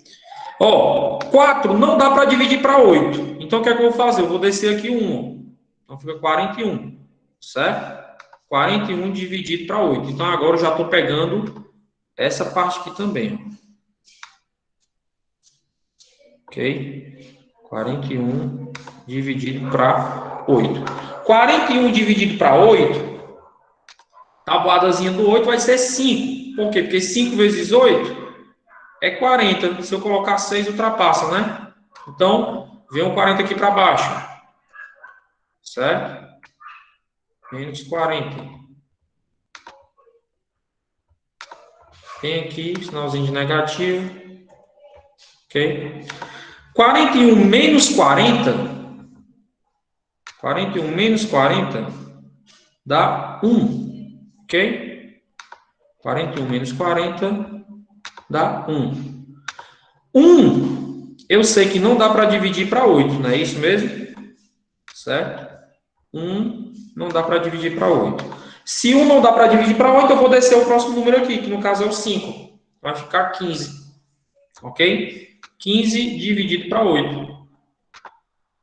Ó, 4 não dá para dividir para 8. Então, o que é que eu vou fazer? Eu vou descer aqui 1. Então, fica 41. Certo? 41 dividido para 8. Então, agora eu já estou pegando essa parte aqui também. Ok? 41 dividido para 8. 41 dividido para 8, tabuadazinha do 8 vai ser 5. Por quê? Porque 5 vezes 8 é 40. Se eu colocar 6, ultrapassa, né? Então, vem um 40 aqui para baixo. Certo? Menos 40. Tem aqui, sinalzinho de negativo. Ok? 41 menos 40. 41 menos 40 dá 1. Ok? 41 menos 40 dá 1. 1, eu sei que não dá para dividir para 8, não é isso mesmo? Certo? 1 não dá para dividir para 8. Se 1 não dá para dividir para 8, eu vou descer o próximo número aqui, que no caso é o 5. Vai ficar 15. Ok? 15 dividido para 8.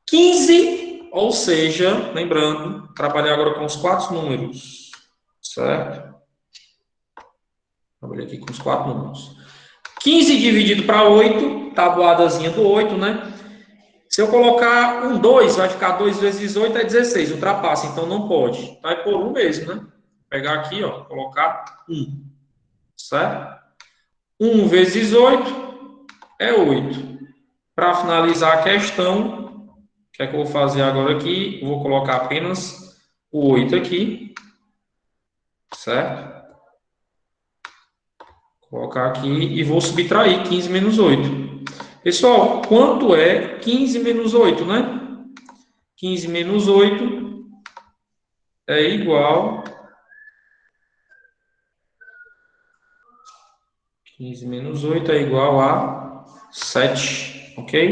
15, ou seja, lembrando, trabalhar agora com os 4 números. Certo? Trabalhei aqui com os 4 números. 15 dividido para 8, tabuadazinha do 8, né? Se eu colocar um 2, vai ficar 2 vezes 8 é 16, ultrapassa, então não pode. Vai por 1 mesmo, né? Vou pegar aqui, ó, colocar 1, certo? 1 vezes 8 é 8. Para finalizar a questão, o que é que eu vou fazer agora aqui? Eu vou colocar apenas o 8 aqui, certo? Vou colocar aqui e vou subtrair 15 menos 8. Pessoal, quanto é 15 menos 8, né? 15 menos 8 é igual... 15 menos 8 é igual a 7, ok?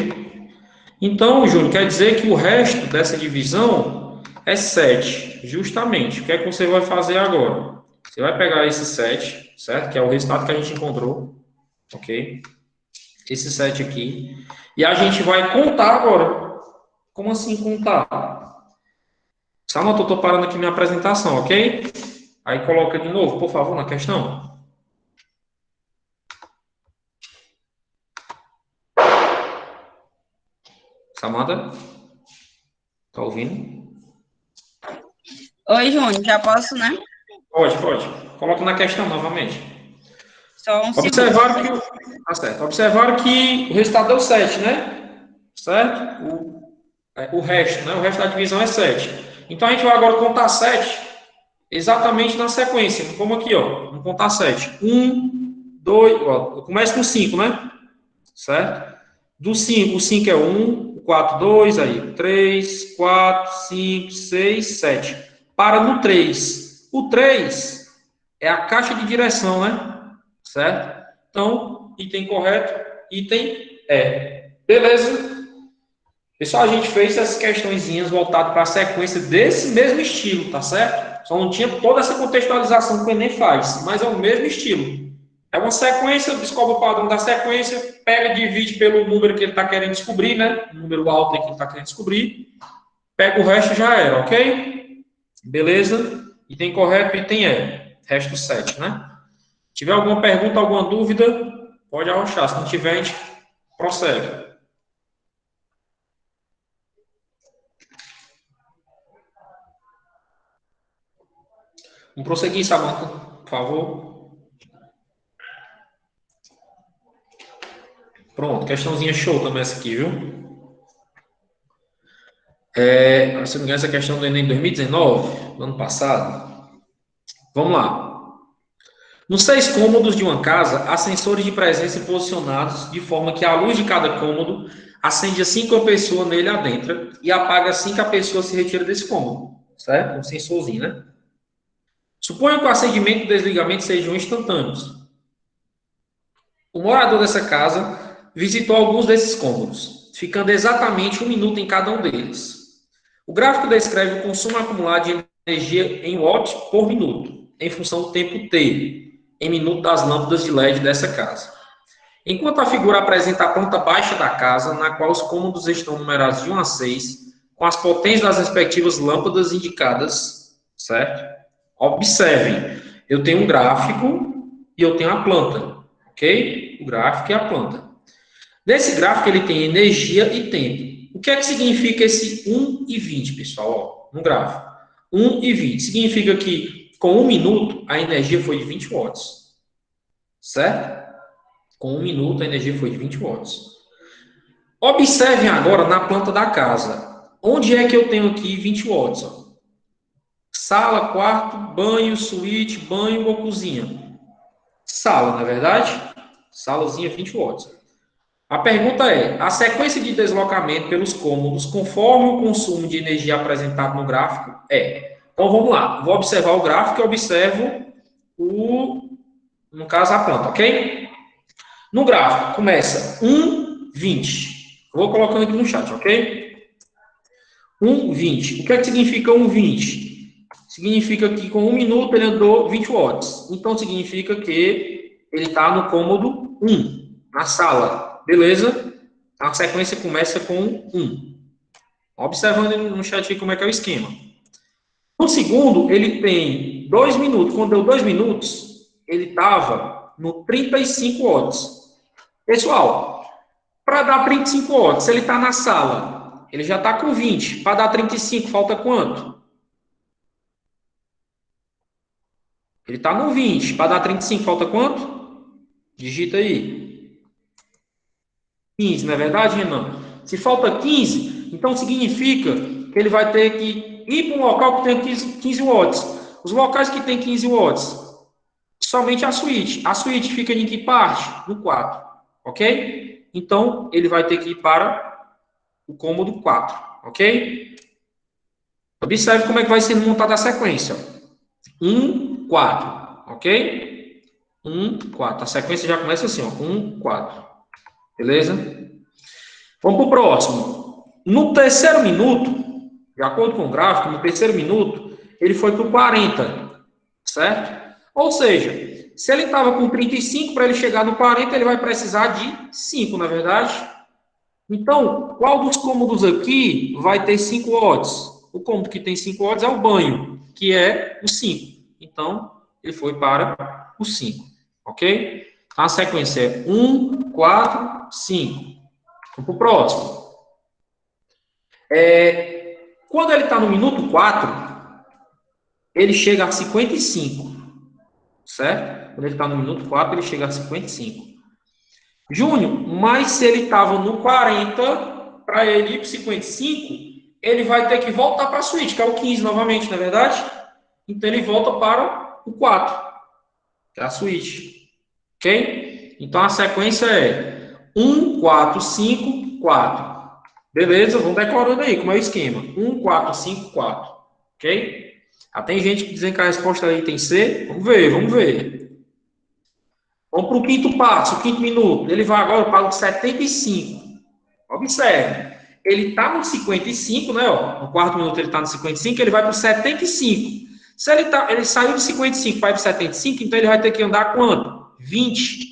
Então, Júnior, quer dizer que o resto dessa divisão é 7, justamente. O que é que você vai fazer agora? Você vai pegar esse 7, certo? Que é o resultado que a gente encontrou, ok? Esse 7 aqui. E a gente vai contar agora. Como assim contar? Samanta, eu estou parando aqui minha apresentação, ok? Aí coloca de novo, por favor, na questão. Samanta? Tá ouvindo? Oi, Júnior, já posso, né? Pode, pode. Coloca na questão novamente. Só um segundo. Observaram que tá certo. Observaram que o resultado deu 7, né? Certo? O resto, né? O resto da divisão é 7. Então a gente vai agora contar 7 exatamente na sequência. Como aqui, ó. Vamos contar 7. 1, 2, ó. Eu começo com 5, né? Certo? Do 5, o 5 é 1, o 4, 2, aí 3, 4, 5, 6, 7. Para no 3. O 3 é a caixa de direção, né? Certo? Então, item correto, item é. Beleza? Pessoal, a gente fez essas questõezinhas voltadas para a sequência desse mesmo estilo, tá certo? Só não tinha toda essa contextualização que o Enem faz, mas é o mesmo estilo. É uma sequência, descobre o padrão da sequência, pega e divide pelo número que ele está querendo descobrir, né? O número alto que ele está querendo descobrir. Pega o resto e já era, ok? Beleza? Item correto, item é. Resto 7, né? Se tiver alguma pergunta, alguma dúvida, pode arrochar. Se não tiver, a gente prossegue. Vamos prosseguir, Samanta, por favor. Pronto, questãozinha show também essa aqui, viu? Se não me engano, essa questão do Enem 2019, do ano passado. Vamos lá. Nos 6 cômodos de uma casa, há sensores de presença posicionados de forma que a luz de cada cômodo acende assim que a pessoa nele adentra e apaga assim que a pessoa se retira desse cômodo. Certo? Um sensorzinho, né? Suponha que o acendimento e o desligamento sejam instantâneos. O morador dessa casa visitou alguns desses cômodos, ficando exatamente 1 minuto em cada um deles. O gráfico descreve o consumo acumulado de energia em watts por minuto, em função do tempo T, em minuto das lâmpadas de LED dessa casa. Enquanto a figura apresenta a planta baixa da casa, na qual os cômodos estão numerados de 1 a 6, com as potências das respectivas lâmpadas indicadas, certo? Observem, eu tenho um gráfico e eu tenho a planta, ok? O gráfico e a planta. Nesse gráfico ele tem energia e tempo. O que é que significa esse 1 e 20, pessoal? Ó, no gráfico. 1 e 20. Significa que com 1 minuto a energia foi de 20 watts. Certo? Com 1 minuto a energia foi de 20 watts. Observem agora na planta da casa. Onde é que eu tenho aqui 20 watts? Ó? Sala, quarto, banho, suíte, banho ou cozinha? Sala, não é verdade? Salazinha 20 watts. A pergunta é, a sequência de deslocamento pelos cômodos conforme o consumo de energia apresentado no gráfico é. Então, vamos lá. Vou observar o gráfico e observo no caso, a planta, ok? No gráfico, começa 1, 20. Vou colocando aqui no chat, ok? 1, 20. O que é que significa 1, 20? Significa que com 1 minuto ele andou 20 watts. Então, significa que ele está no cômodo 1, na sala. Beleza? A sequência começa com 1. Observando no chat aqui como é que é o esquema. No segundo, ele tem 2 minutos. Quando deu 2 minutos, ele estava no 35 watts. Pessoal, para dar 35 watts, se ele está na sala, ele já está com 20. Para dar 35, falta quanto? Ele está no 20. Para dar 35, falta quanto? Digita aí. 15, não é verdade, Renan? Se falta 15, então significa que ele vai ter que ir para um local que tem 15 watts. Os locais que tem 15 watts, somente a suíte. A suíte fica em que parte? No 4, ok? Então, ele vai ter que ir para o cômodo 4, ok? Observe como é que vai sendo montada a sequência. 1, 4, ok? 1, 4. A sequência já começa assim, ó. 1, 4. Beleza? Vamos para o próximo. No terceiro minuto, de acordo com o gráfico, no terceiro minuto, ele foi para o 40, certo? Ou seja, se ele estava com 35, para ele chegar no 40, ele vai precisar de 5, na verdade? Então, qual dos cômodos aqui vai ter 5 watts? O cômodo que tem 5 watts é o banho, que é o 5. Então, ele foi para o 5, ok? A sequência é 1, 4, 5. Vamos para o próximo. Quando ele está no minuto 4, ele chega a 55, certo? Quando ele está no minuto 4, ele chega a 55. Júnior, mas se ele estava no 40, para ele ir para 55, ele vai ter que voltar para a suíte, que é o 15 novamente, não é verdade? Então ele volta para o 4, que é a suíte. Ok? Então a sequência é 1, 4, 5, 4. Beleza? Vamos decorando aí como é o esquema. 1, 4, 5, 4. Ok? Já tem gente que dizendo que a resposta é item C. Vamos ver, vamos ver. Vamos para o quinto passo, o quinto minuto. Ele vai agora para o 75. Observe. Ele está no 55, né? Ó, no quarto minuto ele está no 55, ele vai para o 75. Se ele saiu do 55 para ir para o 75, então ele vai ter que andar quanto? 20.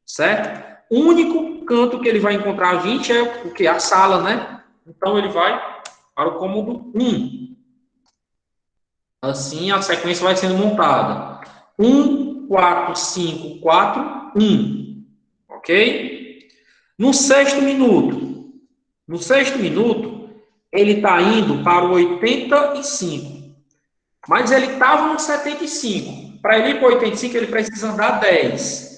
Certo? O único canto que ele vai encontrar 20 é o quê? A sala, né? Então ele vai para o cômodo 1. Assim a sequência vai sendo montada. 1, 4, 5, 4, 1. Ok? No sexto minuto, ele está indo para o 85. Mas ele estava no 75. Para ele ir para o 85, ele precisa andar 10.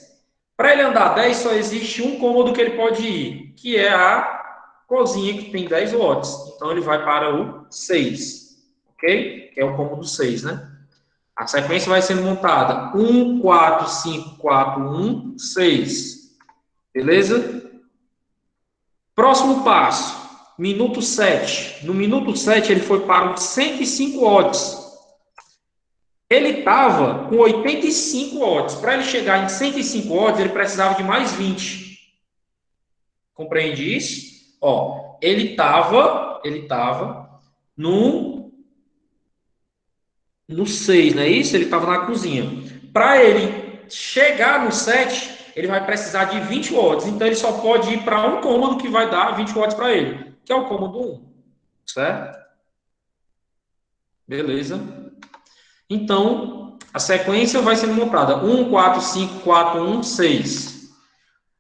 Para ele andar 10, só existe um cômodo que ele pode ir, que é a cozinha, que tem 10 watts. Então, ele vai para o 6, ok? Que é o cômodo 6, né? A sequência vai sendo montada 1, 4, 5, 4, 1, 6. Beleza? Próximo passo, minuto 7. No minuto 7, ele foi para os 105 watts. Ele estava com 85 watts. Para ele chegar em 105 watts, ele precisava de mais 20. Compreende isso? Ó, ele estava no 6, não é isso? Ele estava na cozinha. Para ele chegar no 7, ele vai precisar de 20 watts. Então, ele só pode ir para um cômodo que vai dar 20 watts para ele, que é o cômodo 1. Certo? Beleza. Então, a sequência vai sendo montada. 1, 4, 5, 4, 1, 6.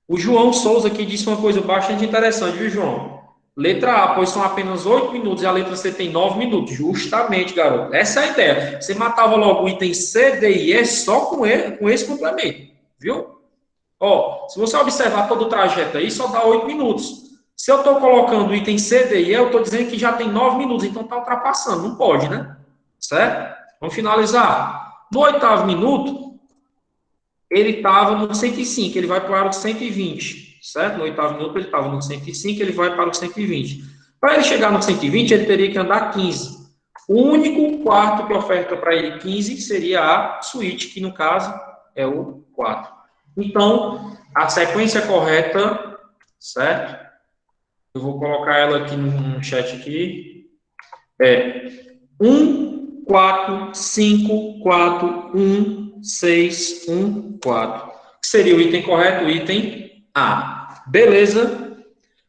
O João Souza aqui disse uma coisa bastante interessante, viu, João? Letra A, pois são apenas 8 minutos e a letra C tem 9 minutos. Justamente, garoto. Essa é a ideia. Você matava logo o item C, D e E só com esse complemento. Viu? Ó, se você observar todo o trajeto aí, só dá 8 minutos. Se eu estou colocando o item C, D e E, eu estou dizendo que já tem 9 minutos. Então está ultrapassando. Não pode, né? Certo? Vamos finalizar. No 8º minuto, ele estava no 105, ele vai para o 120, certo? No 8º minuto, ele estava no 105, ele vai para o 120. Para ele chegar no 120, ele teria que andar 15. O único quarto que oferta para ele 15 seria a suíte, que no caso é o 4. Então, a sequência correta, certo? Eu vou colocar ela aqui no chat aqui. É 1, 4, 5, 4, 1, 6, 1, 4. Que seria o item correto? O item A. Beleza?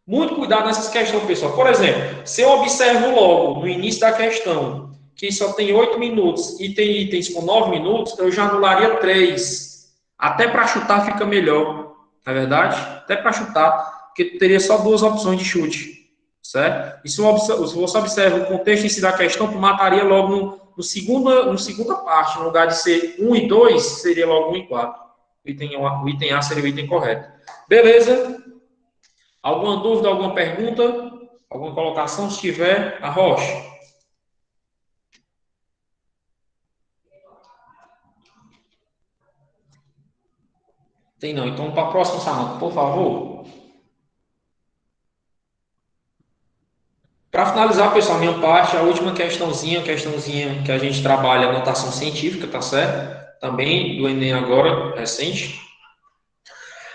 Muito cuidado nessas questões, pessoal. Por exemplo, se eu observo logo no início da questão que só tem 8 minutos e tem itens com 9 minutos, eu já anularia 3. Até para chutar fica melhor. Não é verdade? Até para chutar, porque teria só 2 opções de chute. Certo? E se você observa o contexto em si da questão, tu mataria logo no segunda parte, no lugar de ser 1 e 2, seria logo 1 e 4. O item A seria o item correto. Beleza? Alguma dúvida, alguma pergunta? Alguma colocação? Se tiver, arrocha. Tem não. Então, para a próxima, Samanta, por favor. Para finalizar, pessoal, minha parte, a última questãozinha que a gente trabalha, notação científica, tá certo? Também do Enem agora, recente.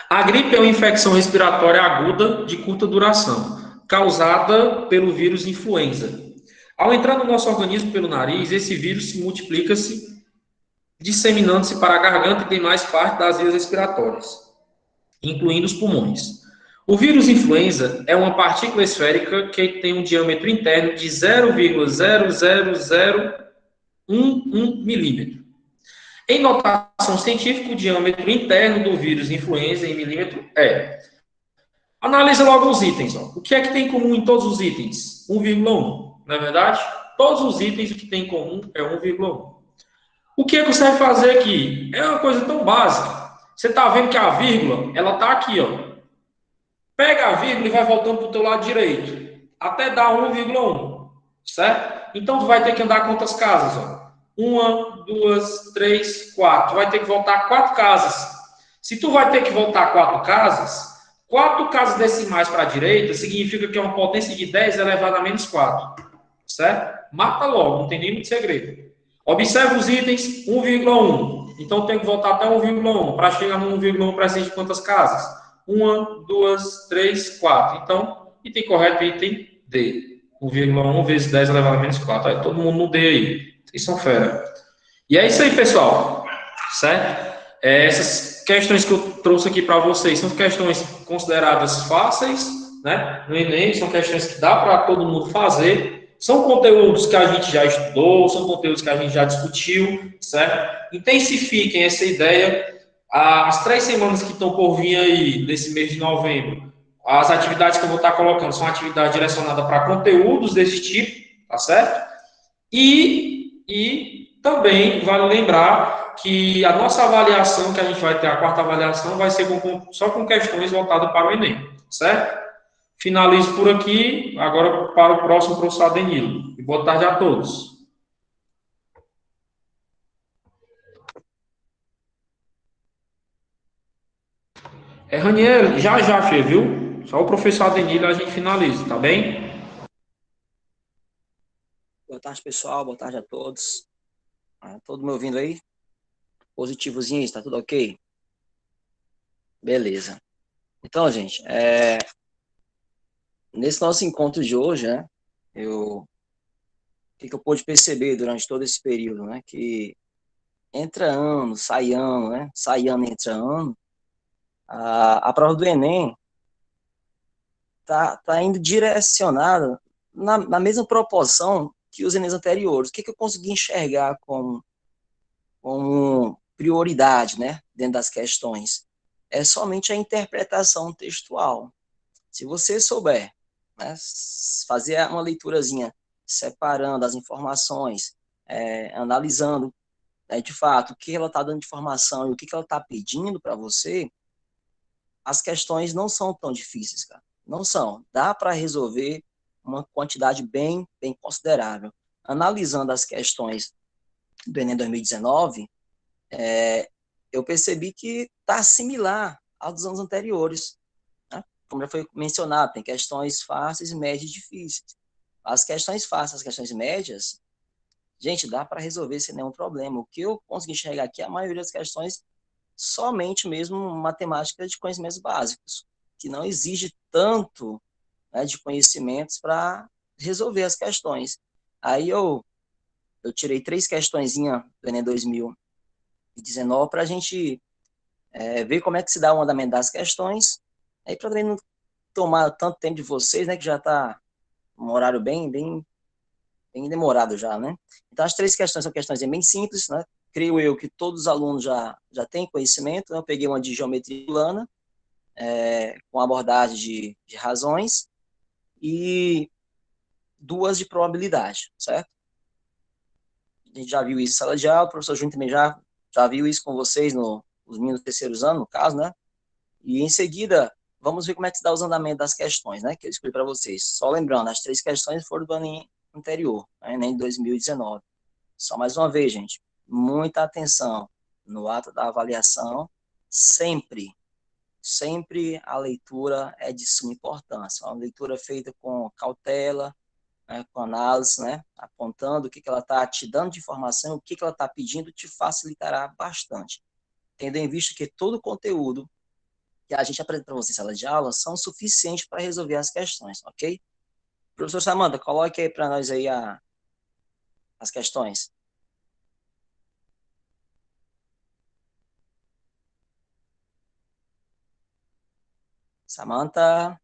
A gripe é uma infecção respiratória aguda de curta duração, causada pelo vírus influenza. Ao entrar no nosso organismo pelo nariz, esse vírus se multiplica-se, disseminando-se para a garganta e demais partes das vias respiratórias, incluindo os pulmões. O vírus influenza é uma partícula esférica que tem um diâmetro interno de 0,00011 milímetro. Em notação científica, o diâmetro interno do vírus influenza em milímetro é. Analisa logo os itens. Ó. O que é que tem em comum em todos os itens? 1,1, não é verdade? Todos os itens o que tem em comum é 1,1. O que é que você vai fazer aqui? É uma coisa tão básica. Você está vendo que a vírgula, ela está aqui, ó. Pega a vírgula e vai voltando para o teu lado direito, até dar 1,1, certo? Então, tu vai ter que andar quantas casas? Ó? 1, 2, 3, 4. Tu vai ter que voltar 4 casas. Se tu vai ter que voltar 4 casas, 4 casas decimais para a direita significa que é uma potência de 10 elevado a menos 4, certo? Mata logo, não tem nem muito segredo. Observe os itens 1,1. Então, tem que voltar até 1,1 para chegar no 1,1 presente de quantas casas? 1, 2, 3, 4. Então, item correto, item D. 1,1 vezes 10 elevado a menos 4. Aí, todo mundo no D aí. Vocês são fera. E é isso aí, pessoal. Certo? Essas questões que eu trouxe aqui para vocês são questões consideradas fáceis, né? No Enem, são questões que dá para todo mundo fazer. São conteúdos que a gente já estudou, são conteúdos que a gente já discutiu, certo? Intensifiquem essa ideia. As 3 semanas que estão por vir aí, desse mês de novembro, as atividades que eu vou estar colocando são atividades direcionadas para conteúdos desse tipo, tá certo? E também vale lembrar que a nossa avaliação, que a gente vai ter, a quarta avaliação, vai ser só com questões voltadas para o Enem, certo? Finalizo por aqui, agora para o próximo professor Adenilo. E boa tarde a todos. Raniel, já, filho, viu? Só o professor Adenilo a gente finaliza, tá bem? Boa tarde, pessoal. Boa tarde a todos. Todo me ouvindo aí? Positivozinho, está tudo ok? Beleza. Então, gente, nesse nosso encontro de hoje, né, o que eu pude perceber durante todo esse período, né, que entra ano, sai ano, né, sai ano, entra ano, a prova do Enem tá indo direcionada na mesma proporção que os Enems anteriores. O que eu consegui enxergar como prioridade, né, dentro das questões? É somente a interpretação textual. Se você souber, né, fazer uma leiturazinha, separando as informações, analisando, de fato, o que ela está dando de informação e o que ela está pedindo para você, as questões não são tão difíceis, cara. Não são. Dá para resolver uma quantidade bem considerável. Analisando as questões do Enem 2019, eu percebi que está similar aos dos anos anteriores. Né? Como já foi mencionado, tem questões fáceis, médias e difíceis. As questões fáceis, as questões médias, gente, dá para resolver sem nenhum problema. O que eu consegui enxergar aqui, a maioria das questões, somente mesmo matemática de conhecimentos básicos, que não exige tanto, né, de conhecimentos para resolver as questões. Aí eu tirei 3 questõezinhas do Enem 2019 para a gente ver como é que se dá o andamento das questões, aí para também não tomar tanto tempo de vocês, né, que já está um horário bem demorado já, né? Então, as 3 questões são questões bem simples, né? Creio eu que todos os alunos já têm conhecimento, né? Eu peguei uma de geometria plana, com abordagem de razões, e 2 de probabilidade, certo? A gente já viu isso em sala de aula, o professor Júnior também já viu isso com vocês nos meninos terceiros anos, no caso, né? E em seguida, vamos ver como é que se dá os andamentos das questões, né? Que eu escolhi para vocês. Só lembrando, as 3 questões foram do ano anterior, né, nem de 2019. Só mais uma vez, gente, muita atenção no ato da avaliação. Sempre a leitura é de suma importância. Uma leitura feita com cautela, né, com análise, né, apontando o que ela está te dando de informação, o que ela está pedindo, te facilitará bastante. Tendo em vista que todo o conteúdo que a gente apresenta para você em sala de aula são suficientes para resolver as questões, ok? Professor Samanta, coloque aí para nós aí as questões. Samanta.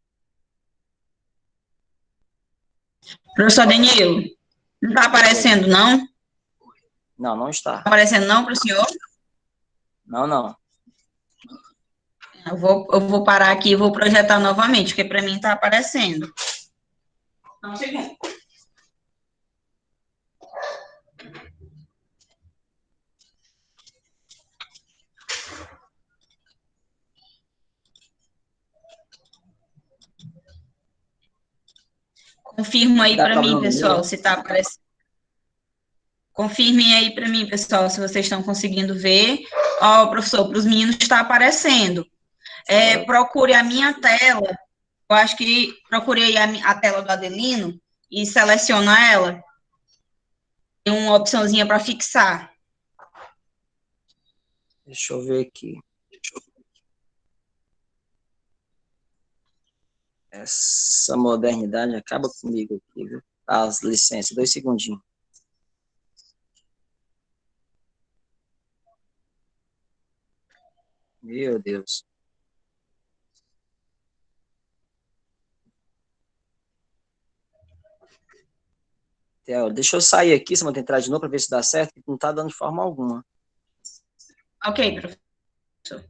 Professor Danilo, não está aparecendo, não? Não, não está. Não está aparecendo, não, para o senhor? Não. Eu vou parar aqui e vou projetar novamente, porque para mim está aparecendo. Só um segundo. Confirma aí para mim, pessoal, se está aparecendo. Confirmem aí para mim, pessoal, se vocês estão conseguindo ver. Ó, professor, para os meninos está aparecendo. Procure a minha tela. Eu acho que procurei a tela do Adelino e seleciona ela. Tem uma opçãozinha para fixar. Deixa eu ver aqui. Essa modernidade acaba comigo aqui, viu? As licenças, 2 segundinhos. Meu Deus. Deixa eu sair aqui, se eu vou entrar de novo para ver se dá certo, que não está dando de forma alguma. Ok, professor.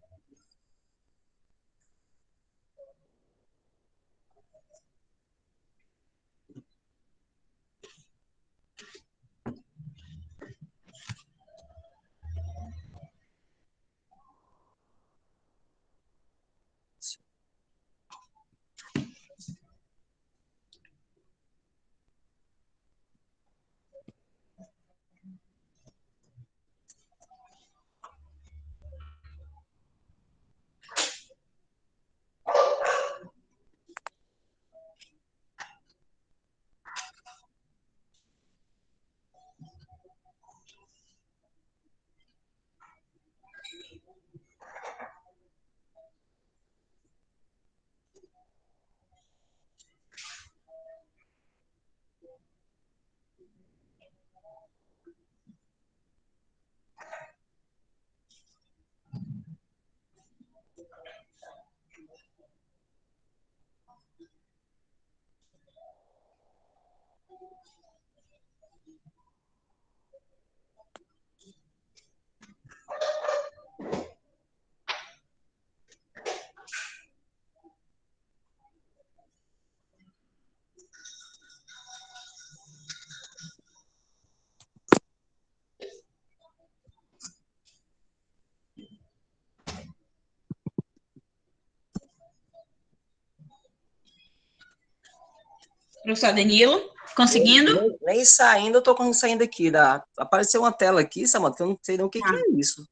Professor Danilo, conseguindo? Nem saindo, eu tô saindo aqui. Apareceu uma tela aqui, Samanta, eu não sei nem o que é isso.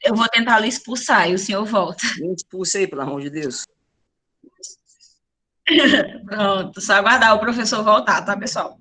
Eu vou tentar lhe expulsar e o senhor volta. Me expulse aí, pelo amor de Deus. Pronto, só aguardar o professor voltar, tá, pessoal?